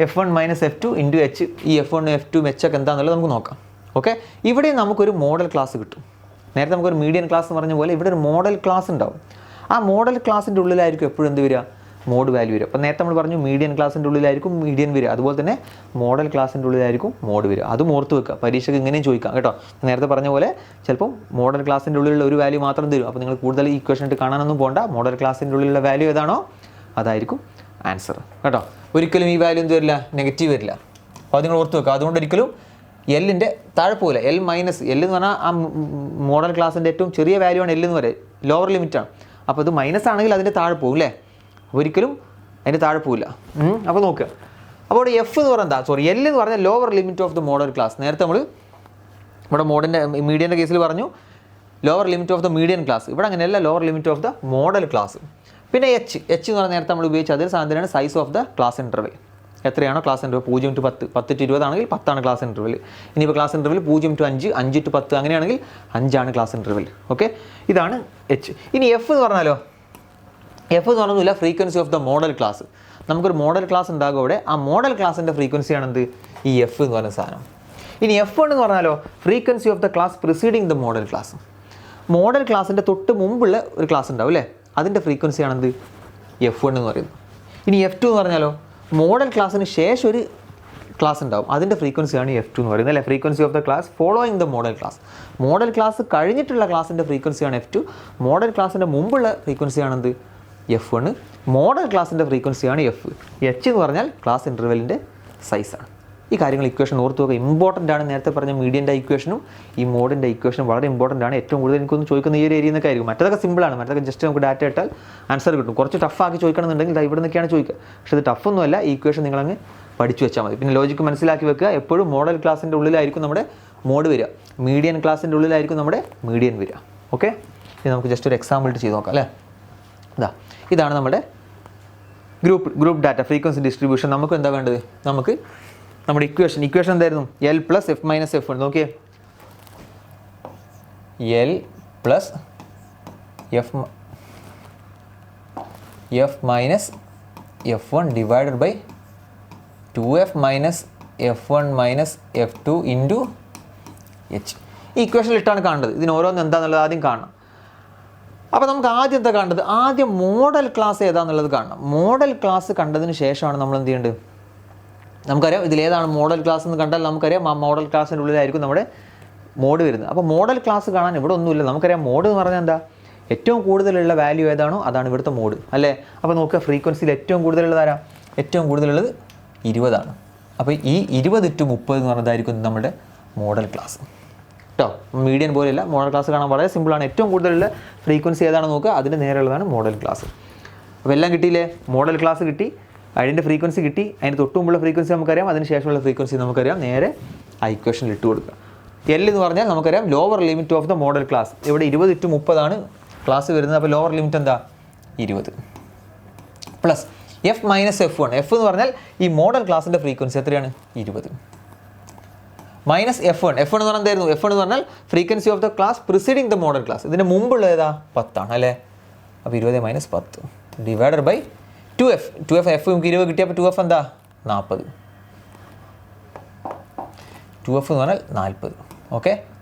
F1 - F2 × H. ഈ F1 F2 H ഒക്കെ എന്താണെന്നുള്ളത് നമുക്ക് നോക്കാം. ഓക്കെ, ഇവിടെ നമുക്കൊരു മോഡൽ ക്ലാസ് കിട്ടും. നേരത്തെ നമുക്കൊരു മീഡിയൻ ക്ലാസ് എന്ന് പറഞ്ഞ പോലെ ഇവിടെ ഒരു മോഡൽ ക്ലാസ് ഉണ്ടാവും. ആ മോഡൽ ക്ലാസ്സിൻ്റെ ഉള്ളിലായിരിക്കും എപ്പോഴും എന്ത് വരിക? മോഡ് വാല്യൂ വരിക. അപ്പോൾ നേരത്തെ നമ്മൾ പറഞ്ഞു മീഡിയൻ ക്ലാസ്സിൻ്റെ ഉള്ളിലായിരിക്കും മീഡിയൻ വരിക, അതുപോലെ തന്നെ മോഡൽ ക്ലാസ്സിൻ്റെ ഉള്ളിലായിരിക്കും മോഡ് വരിക. അതും ഓർത്ത് വെക്കുക, പരീക്ഷയ്ക്ക് ഇങ്ങനെയും ചോദിക്കാം കേട്ടോ. നേരത്തെ പറഞ്ഞ പോലെ ചിലപ്പം മോഡൽ ക്ലാസ്സിൻ്റെ ഉള്ളിലുള്ള ഒരു വാല്യൂ മാത്രം തരും. അപ്പോൾ നിങ്ങൾ കൂടുതൽ ഇക്വേഷൻ ഇട്ട് കാണാനൊന്നും പോകണ്ട. മോഡൽ ക്ലാസ്സിൻ്റെ ഉള്ളിലുള്ള വാല്യൂ ഏതാണോ അതായിരിക്കും ആൻസർ കേട്ടോ. ഒരിക്കലും ഈ വാല്യൂ എന്ത് വരില്ല? നെഗറ്റീവ് വരില്ല. അപ്പോൾ അത് നിങ്ങൾ ഓർത്ത് വെക്കുക. അതുകൊണ്ട് ഒരിക്കലും എല്ലിൻ്റെ താഴെ പോകില്ല. L- L എന്ന് പറഞ്ഞാൽ ആ മോഡൽ ക്ലാസ്സിൻ്റെ ഏറ്റവും ചെറിയ വാല്യൂ ആണ് L എന്ന് പറയുക, ലോവർ ലിമിറ്റാണ്. അപ്പോൾ ഇത് മൈനസ് ആണെങ്കിൽ അതിൻ്റെ താഴെ പോകും അല്ലേ? ഒരിക്കലും അതിൻ്റെ താഴെ പോകില്ല. അപ്പോൾ നോക്കുക, അപ്പോൾ ഇവിടെ F എന്ന് പറഞ്ഞാൽ എന്താ? L എന്ന് പറഞ്ഞാൽ lower limit of the model class. നേരത്തെ നമ്മൾ ഇവിടെ മീഡിയൻ്റെ കേസിൽ പറഞ്ഞു lower limit of the median class. ഇവിടെ അങ്ങനെയല്ല, lower limit of the model class. പിന്നെ H എന്ന് പറഞ്ഞാൽ നേരത്തെ നമ്മൾ ഉപയോഗിച്ച അതേ സാധനമാണ് size of the class interval. എത്രയാണോ ക്ലാസ് ഇൻ്റർവെൽ? 0 to 10, 10 to 20 ആണെങ്കിൽ 10 ആണ് ക്ലാസ് ഇൻ്റർവെൽ. ഇനിയിപ്പോൾ ക്ലാസ് ഇൻ്റർവെൽ 0 to 5, 5 to 10 അങ്ങനെയാണെങ്കിൽ 5 ആണ് ക്ലാസ് ഇൻ്റർവെൽ. ഓക്കെ, ഇതാണ് H. ഇനി F എന്ന് പറഞ്ഞാലോ? F എന്ന് പറഞ്ഞില്ല, frequency of the model class. നമുക്കൊരു മോഡൽ ക്ലാസ് ഉണ്ടാകും അവിടെ. ആ മോഡൽ ക്ലാസ്സിൻ്റെ ഫ്രീക്വൻസിയാണ് എന്ത്? ഈ F എന്ന് പറയുന്ന സാധനം. ഇനി F1 എന്ന് പറഞ്ഞാലോ frequency of the class preceding the model class. Model ക്ലാസ്സിൻ്റെ തൊട്ട് മുമ്പുള്ള ഒരു ക്ലാസ് ഉണ്ടാവും അല്ലേ, അതിൻ്റെ ഫ്രീക്വൻസിയാണെന്ത് F1 എന്ന് പറയുന്നത്. ഇനി F2 എന്ന് പറഞ്ഞാലോ മോഡൽ ക്ലാസ്സിന് ശേഷം ഒരു ക്ലാസ് ഉണ്ടാവും, അതിൻ്റെ ഫ്രീക്വൻസിയാണ് F2 എന്ന് പറയുന്നത് അല്ലേ. Frequency of the class following the model class. Model class കഴിഞ്ഞിട്ടുള്ള ക്ലാസ്സിൻ്റെ ഫ്രീക്വൻസിയാണ് F2, മോഡൽ ക്ലാസ്സിൻ്റെ മുമ്പുള്ള ഫ്രീക്വൻസിയാണെന്ത് F1, മോഡൽ ക്ലാസ്സിൻ്റെ ഫ്രീക്വൻസിയാണ് F. H എന്ന് പറഞ്ഞാൽ ക്ലാസ് ഇൻ്റർവെല്ലിൻ്റെ സൈസാണ്. ഈ കാര്യങ്ങൾ ഇക്വേഷൻ ഓർത്ത് നോക്കുക, ഇമ്പോർട്ടൻ്റ് ആണ്. നേരത്തെ പറഞ്ഞ മീഡിയൻ്റെ ഇക്വേഷനും ഈ മോഡിൻ്റെ ഇക്വേഷനും വളരെ ഇമ്പോർട്ടൻ്റ് ആണ്. ഏറ്റവും കൂടുതൽ എനിക്കൊന്ന് ചോദിക്കുന്ന ഈ ഒരു ഏരിയ എന്നൊക്കെ ആയിരിക്കും. മറ്റതൊക്കെ സിമ്പിളാണ്, മറ്റതൊക്കെ ജസ്റ്റ് നമുക്ക് ഡാറ്റ ഇട്ടാൽ ആൻസർ കിട്ടും. കുറച്ച് ടഫാക്കി ചോദിക്കണമെന്നുണ്ടെങ്കിൽ ഇവിടെ നിന്നൊക്കെയാണ് ചോദിക്കുക, പക്ഷേ ഇത് ടഫൊന്നുമല്ല. ഈ ഇക്വേഷൻ നിങ്ങളങ്ങ് പഠിച്ചു വെച്ചാൽ മതി. പിന്നെ ലോജിക്ക് മനസ്സിലാക്കി വെക്കുക. എപ്പോഴും മോഡൽ ക്ലാസ്സിൻ്റെ ഉള്ളിലായിരിക്കും നമ്മുടെ മോഡ് വരിക, മീഡിയൻ ക്ലാസ്സിൻ്റെ ഉള്ളിലായിരിക്കും നമ്മുടെ മീഡിയൻ വരിക. ഓക്കെ, ഇത് നമുക്ക് ജസ്റ്റ് ഒരു എക്സാമ്പിൾ ചെയ്ത് നോക്കാം അല്ലേ. ഇതാണ് നമ്മുടെ ഗ്രൂപ്പ് ഡാറ്റ ഫ്രീക്വൻസി ഡിസ്ട്രിബ്യൂഷൻ. നമുക്ക് എന്താ വേണ്ടത്, നമുക്ക് നമ്മുടെ ഇക്വേഷൻ എന്തായിരുന്നു, L + F - F1. നോക്കിയേ, L + F - F1 divided by 2F - F1 - F2 into H. ഈ ഇക്വേഷനിൽ ഇട്ടാണ് കാണേണ്ടത്. ഇതിന് ഓരോന്ന് എന്താണെന്നുള്ളത് ആദ്യം കാണണം. അപ്പോൾ നമുക്ക് ആദ്യം എന്താ കാണേണ്ടത്, ആദ്യം മോഡൽ ക്ലാസ് ഏതാണെന്നുള്ളത് കാണണം. മോഡൽ ക്ലാസ് കണ്ടതിന് ശേഷമാണ് നമ്മൾ എന്ത് ചെയ്യേണ്ടത്, നമുക്കറിയാം ഇതിലേതാണ് മോഡൽ ക്ലാസ് എന്ന് കണ്ടാൽ നമുക്കറിയാം ആ മോഡൽ ക്ലാസ്സിൻ്റെ ഉള്ളിലായിരിക്കും നമ്മുടെ മോഡ് വരുന്നത്. അപ്പോൾ മോഡൽ ക്ലാസ് കാണാൻ ഇവിടെ ഒന്നുമില്ല. നമുക്കറിയാം മോഡ് എന്ന് പറഞ്ഞാൽ എന്താ, ഏറ്റവും കൂടുതലുള്ള വാല്യൂ ഏതാണോ അതാണ് ഇവിടുത്തെ മോഡ് അല്ലേ. അപ്പോൾ നോക്കുക, ഫ്രീക്വൻസിയിൽ ഏറ്റവും കൂടുതലുള്ളത് ആരാ, ഏറ്റവും കൂടുതലുള്ളത് 20 ആണ്. അപ്പോൾ ഈ 20 × 30 എന്ന് പറഞ്ഞതായിരിക്കും നമ്മുടെ മോഡൽ ക്ലാസ് കേട്ടോ. മീഡിയൻ പോലെയല്ല, മോഡൽ ക്ലാസ് കാണാൻ വളരെ സിമ്പിളാണ്. ഏറ്റവും കൂടുതലുള്ള ഫ്രീക്വൻസി ഏതാണെന്ന് നോക്കുക, അതിന് നേരെയുള്ളതാണ് മോഡൽ ക്ലാസ്. അപ്പോൾ എല്ലാം കിട്ടിയില്ലേ, മോഡൽ ക്ലാസ് കിട്ടി, അതിൻ്റെ ഫ്രീക്വൻസി കിട്ടി, അതിന് തൊട്ട് മുമ്പുള്ള ഫ്രീക്വൻസി നമുക്കറിയാം, അതിന് ശേഷമുള്ള ഫ്രീക്വൻസി നമുക്കറിയാം. നേരെ ആ ഇക്വേഷനിൽ ഇട്ട് കൊടുക്കുക. L എന്ന് പറഞ്ഞാൽ നമുക്കറിയാം lower limit of the model class. ഇവിടെ 20 × 30 ആണ് ക്ലാസ് വരുന്നത്. അപ്പോൾ ലോവർ ലിമിറ്റ് എന്താ 20 പ്ലസ് F - F1. F എന്ന് പറഞ്ഞാൽ ഈ മോഡൽ ക്ലാസ്സിൻ്റെ ഫ്രീക്വൻസി എത്രയാണ്, 20 മൈനസ് F1. F1 എന്ന് പറഞ്ഞാൽ എന്തായിരുന്നു, F1 എന്ന് പറഞ്ഞാൽ frequency of the class preceding the model class. ഇതിൻ്റെ മുമ്പുള്ള ഏതാ 10 ആണ് അല്ലേ. അപ്പോൾ 20 - 10 ഡിവൈഡഡ് ബൈ 2F. F നമുക്ക് 20 കിട്ടിയപ്പോൾ 2F എന്താ 40. 2F എന്ന് പറഞ്ഞാൽ 40. Okay,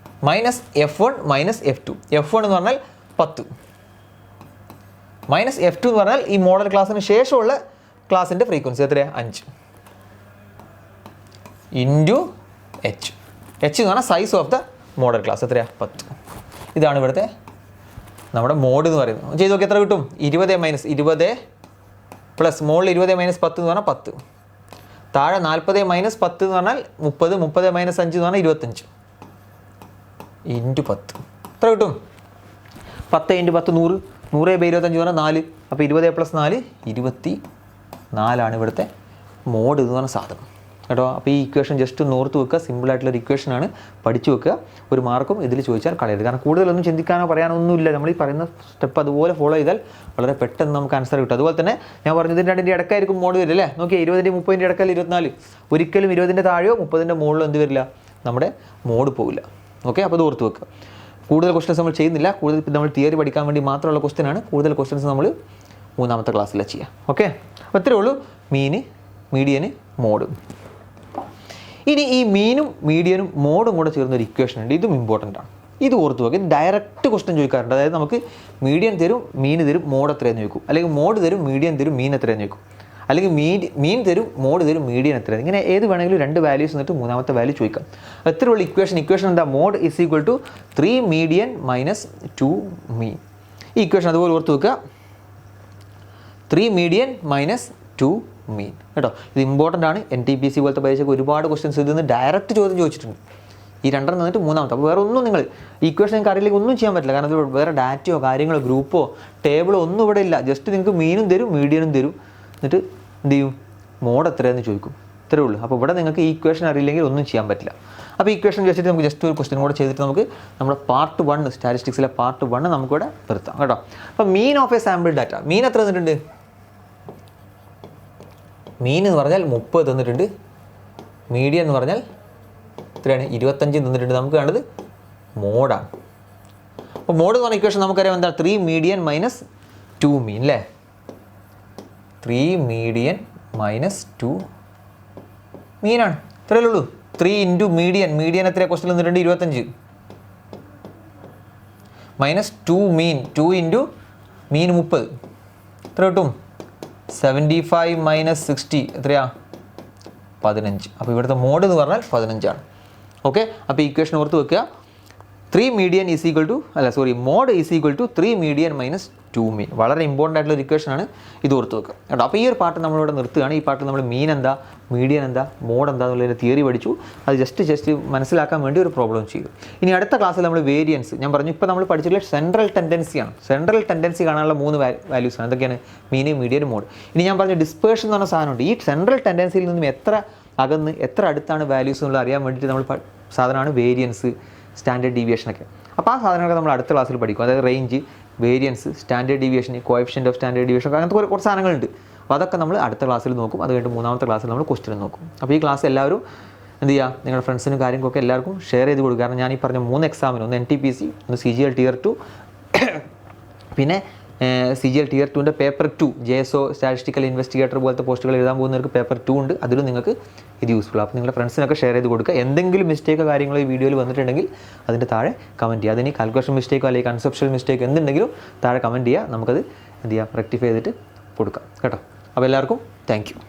minus F1 - F2. F1 എന്ന് പറഞ്ഞാൽ 10 മൈനസ് F2 എന്ന് പറഞ്ഞാൽ ഈ മോഡൽ ക്ലാസ്സിന് ശേഷമുള്ള ക്ലാസ്സിൻ്റെ ഫ്രീക്വൻസി എത്രയാണ്, 5 ഇൻറ്റു H. H എന്ന് പറഞ്ഞാൽ size of the model class എത്രയാണ്, 10. ഇതാണ് ഇവിടുത്തെ നമ്മുടെ മോഡ് എന്ന് പറയുന്നത്. ചെയ്ത് നോക്കി എത്ര കിട്ടും, 20 - 20 പ്ലസ് മുകളിൽ 20 - 10 എന്ന് പറഞ്ഞാൽ 10, താഴെ 40 - 10 എന്ന് പറഞ്ഞാൽ 30, 30 - 5 എന്ന് പറഞ്ഞാൽ 25 ഇൻറ്റു 10. എത്ര കിട്ടും, 10 × 10 100, 100/25 പറഞ്ഞാൽ 4. അപ്പോൾ 20 + 4 24 ഇവിടുത്തെ മോഡ് എന്ന് പറഞ്ഞ സാധനം കേട്ടോ. അപ്പോൾ ഈ ഇക്വേഷൻ ജസ്റ്റ് ഒന്ന് ഓർത്ത് വെക്കുക, സിമ്പിളായിട്ടുള്ളൊരു ഇക്വേഷനാണ്, പഠിച്ചു വെക്കുക. ഒരു മാർക്കും ഇതിൽ ചോദിച്ചാൽ കളയരുത്, കാരണം കൂടുതലൊന്നും ചിന്തിക്കാനോ പറയാനോ ഒന്നുമില്ല. നമ്മൾ ഈ പറയുന്ന സ്റ്റെപ്പ് അതുപോലെ ഫോളോ ചെയ്താൽ വളരെ പെട്ടെന്ന് നമുക്ക് ആൻസർ കിട്ടും. അതുപോലെ തന്നെ ഞാൻ പറഞ്ഞതിൻ്റെ രണ്ടിൻ്റെ ഇടക്കായിരിക്കും മോഡ് വരില്ല അല്ലേ. നോക്കിയാൽ 20 × 30 ഇടക്കൽ 24. ഒരിക്കലും 20 താഴെയോ 30 മുകളിലോ എന്ത് വരില്ല, നമ്മുടെ മോഡ് പോകില്ല. ഓക്കെ, അപ്പോൾ അത് ഓർത്ത് വെക്കുക. കൂടുതൽ ക്വസ്റ്റൻസ് നമ്മൾ ചെയ്യുന്നില്ല, കൂടുതൽ നമ്മൾ തിയറി പഠിക്കാൻ വേണ്ടി മാത്രമുള്ള ക്വസ്റ്റ്യനാണ്. കൂടുതൽ ക്വസ്റ്റൻസ് നമ്മൾ 3ാമത്തെ ക്ലാസ്സിലാണ് ചെയ്യുക. ഓക്കെ, അപ്പോൾ ഇത്രയേ ഉള്ളൂ മീന്, മീഡിയന്, മോഡ്. ഇനി ഈ മീനും മീഡിയനും മോഡും കൂടെ ചേർന്നൊരു ഇക്വേഷൻ ഉണ്ട്, ഇതും ഇമ്പോർട്ടൻ്റ് ആണ്. ഇത് ഓർത്ത് നോക്കുക, ഇത് ഡയറക്റ്റ് ക്വസ്റ്റൻ ചോദിക്കാറുണ്ട്. അതായത് നമുക്ക് മീഡിയൻ തരും, മീന് തരും, മോഡ് എത്രയെന്ന് ചോദിക്കും. അല്ലെങ്കിൽ മോഡ് തരും, മീഡിയൻ തരും, മീൻ എത്രയെന്ന് ചോദിക്കും. അല്ലെങ്കിൽ മീൻ തരും, മോഡ് തരും, മീഡിയൻ എത്രയാണ്. ഇങ്ങനെ ഏത് വേണമെങ്കിലും 2 വാല്യൂസ് എന്നിട്ട് 3ാമത്തെ വാല്യൂ ചോദിക്കാം. എത്രയുള്ള ഇക്വേഷൻ എന്താ, മോഡ് = 3 മീഡിയൻ - 2 മീൻ. ഈ ഇക്വേഷൻ അതുപോലെ ഓർത്ത് വെക്കുക, 3 മീഡിയൻ - 2 മീൻ കേട്ടോ. ഇത് ഇമ്പോർട്ടൻ്റ് ആണ്. NTPC പോലത്തെ പരീക്ഷയ്ക്ക് ഒരുപാട് ക്വസ്റ്റൻസ് ഇതിൽ നിന്ന് ഡയറക്റ്റ് ചോദ്യം ചോദിച്ചിട്ടുണ്ട്. ഈ 2 നിന്നിട്ട് 3ാമത്തെ. അപ്പോൾ വേറെ ഒന്നും നിങ്ങൾ ഇക്വേഷൻ നിങ്ങൾക്ക് അറിയില്ലെങ്കിൽ ഒന്നും ചെയ്യാൻ പറ്റില്ല, കാരണം ഇത് വേറെ ഡാറ്റയോ കാര്യങ്ങളോ ഗ്രൂപ്പോ ടേബിളോ ഒന്നും ഇവിടെ ഇല്ല. ജസ്റ്റ് നിങ്ങൾക്ക് മീനും തരും, മീഡിയനും തരും, എന്നിട്ട് എന്ത് ചെയ്യും, മോഡ് എത്രയെന്ന് ചോദിക്കും. ഇത്രയേ ഉള്ളൂ. അപ്പോൾ ഇവിടെ നിങ്ങൾക്ക് ഈ ഇക്വേഷൻ അറിയില്ലെങ്കിൽ ഒന്നും ചെയ്യാൻ പറ്റില്ല. അപ്പോൾ ഈ ഇക്വേഷൻ വെച്ചിട്ട് നമുക്ക് ജസ്റ്റ് ഒരു ക്വസ്റ്റ്യൻ കൂടെ ചെയ്തിട്ട് നമുക്ക് നമ്മുടെ പാർട്ട് 1 സ്റ്റാറ്റിസ്റ്റിക്സിലെ പാർട്ട് 1 നമുക്കിവിടെ നിർത്താം കേട്ടോ. അപ്പോൾ mean of a sample data, mean എത്ര തന്നിട്ടുണ്ട്, മീൻ എന്ന് പറഞ്ഞാൽ 30 തന്നിട്ടുണ്ട്. മീഡിയൻ എന്ന് പറഞ്ഞാൽ എത്രയാണ്, 25 തന്നിട്ടുണ്ട്. നമുക്ക് വേണ്ടത് മോഡാണ്. അപ്പോൾ മോഡ് എന്ന് പറഞ്ഞ ഇക്വേഷൻ നമുക്കറിയാം എന്താ, 3 മീഡിയൻ - 2 മീൻ അല്ലേ. 3 മീഡിയൻ - 2 മീനാണ്. ഇത്രയല്ലേ ഉള്ളൂ. 3 ഇൻറ്റു മീഡിയൻ. മീഡിയൻ എത്ര ക്വസ്റ്റ്യൻ വന്നിട്ടുണ്ട്? 25 മൈനസ് 2 മീൻ. 2 ഇൻറ്റു മീൻ 30. എത്ര കിട്ടും? 75 മൈനസ് 60 എത്രയാ? 15. അപ്പോൾ ഇവിടുത്തെ മോഡ് എന്ന് പറഞ്ഞാൽ 15 ആണ്. ഓക്കെ, അപ്പോൾ ഇക്വേഷൻ ഓർത്ത് വെക്കുക. 3 median is equal to mode is equal to 3 median minus 2 mean. വളരെ ഇമ്പോർട്ടൻ്റ് ആയിട്ടുള്ള ഒരു ഇക്വേഷനാണ്, ഇത് ഓർത്ത് വെക്കുക കേട്ടോ. അപ്പോൾ ഈ ഒരു പാർട്ട് നമ്മളിവിടെ നിർത്തുകയാണ്. ഈ പാർട്ടിൽ നമ്മൾ മീൻ എന്താ, മീഡിയൻ എന്താ, മോഡ് എന്താ എന്നുള്ളതിൻ്റെ തിയറി പഠിച്ചു. അത് ജസ്റ്റ് മനസ്സിലാക്കാൻ വേണ്ടി ഒരു പ്രോബ്ലം ചെയ്തു. ഇനി അടുത്ത ക്ലാസ്സിൽ നമ്മൾ വേരിയൻസ്, ഞാൻ പറഞ്ഞു ഇപ്പോൾ നമ്മൾ പഠിച്ചിട്ടുള്ള സെൻട്രൽ ടെൻഡൻസിയാണ്. സെൻട്രൽ ടെൻഡൻസി കാണാനുള്ള 3 വാല്യൂസാണ്. എന്തൊക്കെയാണ്? മീൻ, മീഡിയൻ, മോഡ്. ഇനി ഞാൻ പറഞ്ഞ ഡിസ്പേർഷൻ എന്ന് പറഞ്ഞ സാധനമുണ്ട്. ഈ സെൻട്രൽ ടെൻഡൻസിയിൽ നിന്നും എത്ര അകന്ന് എത്ര അടുത്താണ് വാല്യൂസ് എന്നുള്ളത് അറിയാൻ വേണ്ടിയിട്ട് നമ്മൾ സാധനമാണ് വേരിയൻസ്, സ്റ്റാൻഡേർഡ് ഡീവിയേഷനൊക്കെ. അപ്പോൾ ആ സാധനങ്ങളൊക്കെ നമ്മൾ അടുത്ത ക്ലാസ്സിൽ പഠിക്കും. അതായത് range, variance, standard deviation, coefficient of standard deviation, അങ്ങനത്തെ കുറച്ച് സാധനങ്ങളുണ്ട്. അപ്പോൾ അതൊക്കെ നമ്മൾ അടുത്ത ക്ലാസ്സിൽ നോക്കും. അത് കഴിഞ്ഞിട്ട് 3ാമത്തെ ക്ലാസ്സിൽ നമ്മൾ ക്വസ്റ്റ്യൻ നോക്കും. അപ്പോൾ ഈ ക്ലാസ് എല്ലാവരും എന്ത് ചെയ്യുക, നിങ്ങളുടെ ഫ്രണ്ട്സിനും കാര്യങ്ങളൊക്കെ എല്ലാവർക്കും ഷെയർ ചെയ്ത് കൊടുക്കുക. കാരണം ഞാൻ ഈ പറഞ്ഞ 3 എക്സാമിന്, ഒന്ന് NTPC, ഒന്ന് CGL Tier 2, പിന്നെ CGL Tier 2ൻ്റെ പേപ്പർ 2 JSO സ്റ്റാറ്റിസ്റ്റിക്കൽ ഇൻവെസ്റ്റിഗേറ്റർ പോലത്തെ പോസ്റ്റുകൾ എഴുതാൻ പോകുന്നവർക്ക് പേപ്പർ 2 ഉണ്ട്. അതിലും നിങ്ങൾക്ക് ഇത് യൂസ്ഫുൾ. അപ്പോൾ നിങ്ങളുടെ ഫ്രണ്ട്സിനൊക്കെ ഷെയർ ചെയ്ത് കൊടുക്കുക. എന്തെങ്കിലും മിസ്റ്റേക്കോ കാര്യങ്ങളോ ഈ വീഡിയോയിൽ വന്നിട്ടുണ്ടെങ്കിൽ അതിൻ്റെ താഴെ കമൻറ്റ് ചെയ്യുക. അതിന് കാൽക്കുലേഷൻ മിസ്റ്റേക്കോ അല്ലെങ്കിൽ കൺസെപ്ഷ്യൽ മിസ്റ്റേക്കോ എന്തുണ്ടെങ്കിലും താഴെ കമൻറ്റ് ചെയ്യുക. നമുക്കത് എന്ത് ചെയ്യാം, റെക്ടിഫൈ ചെയ്തിട്ട് കൊടുക്കാം കേട്ടോ. അപ്പോൾ എല്ലാവർക്കും താങ്ക് യു.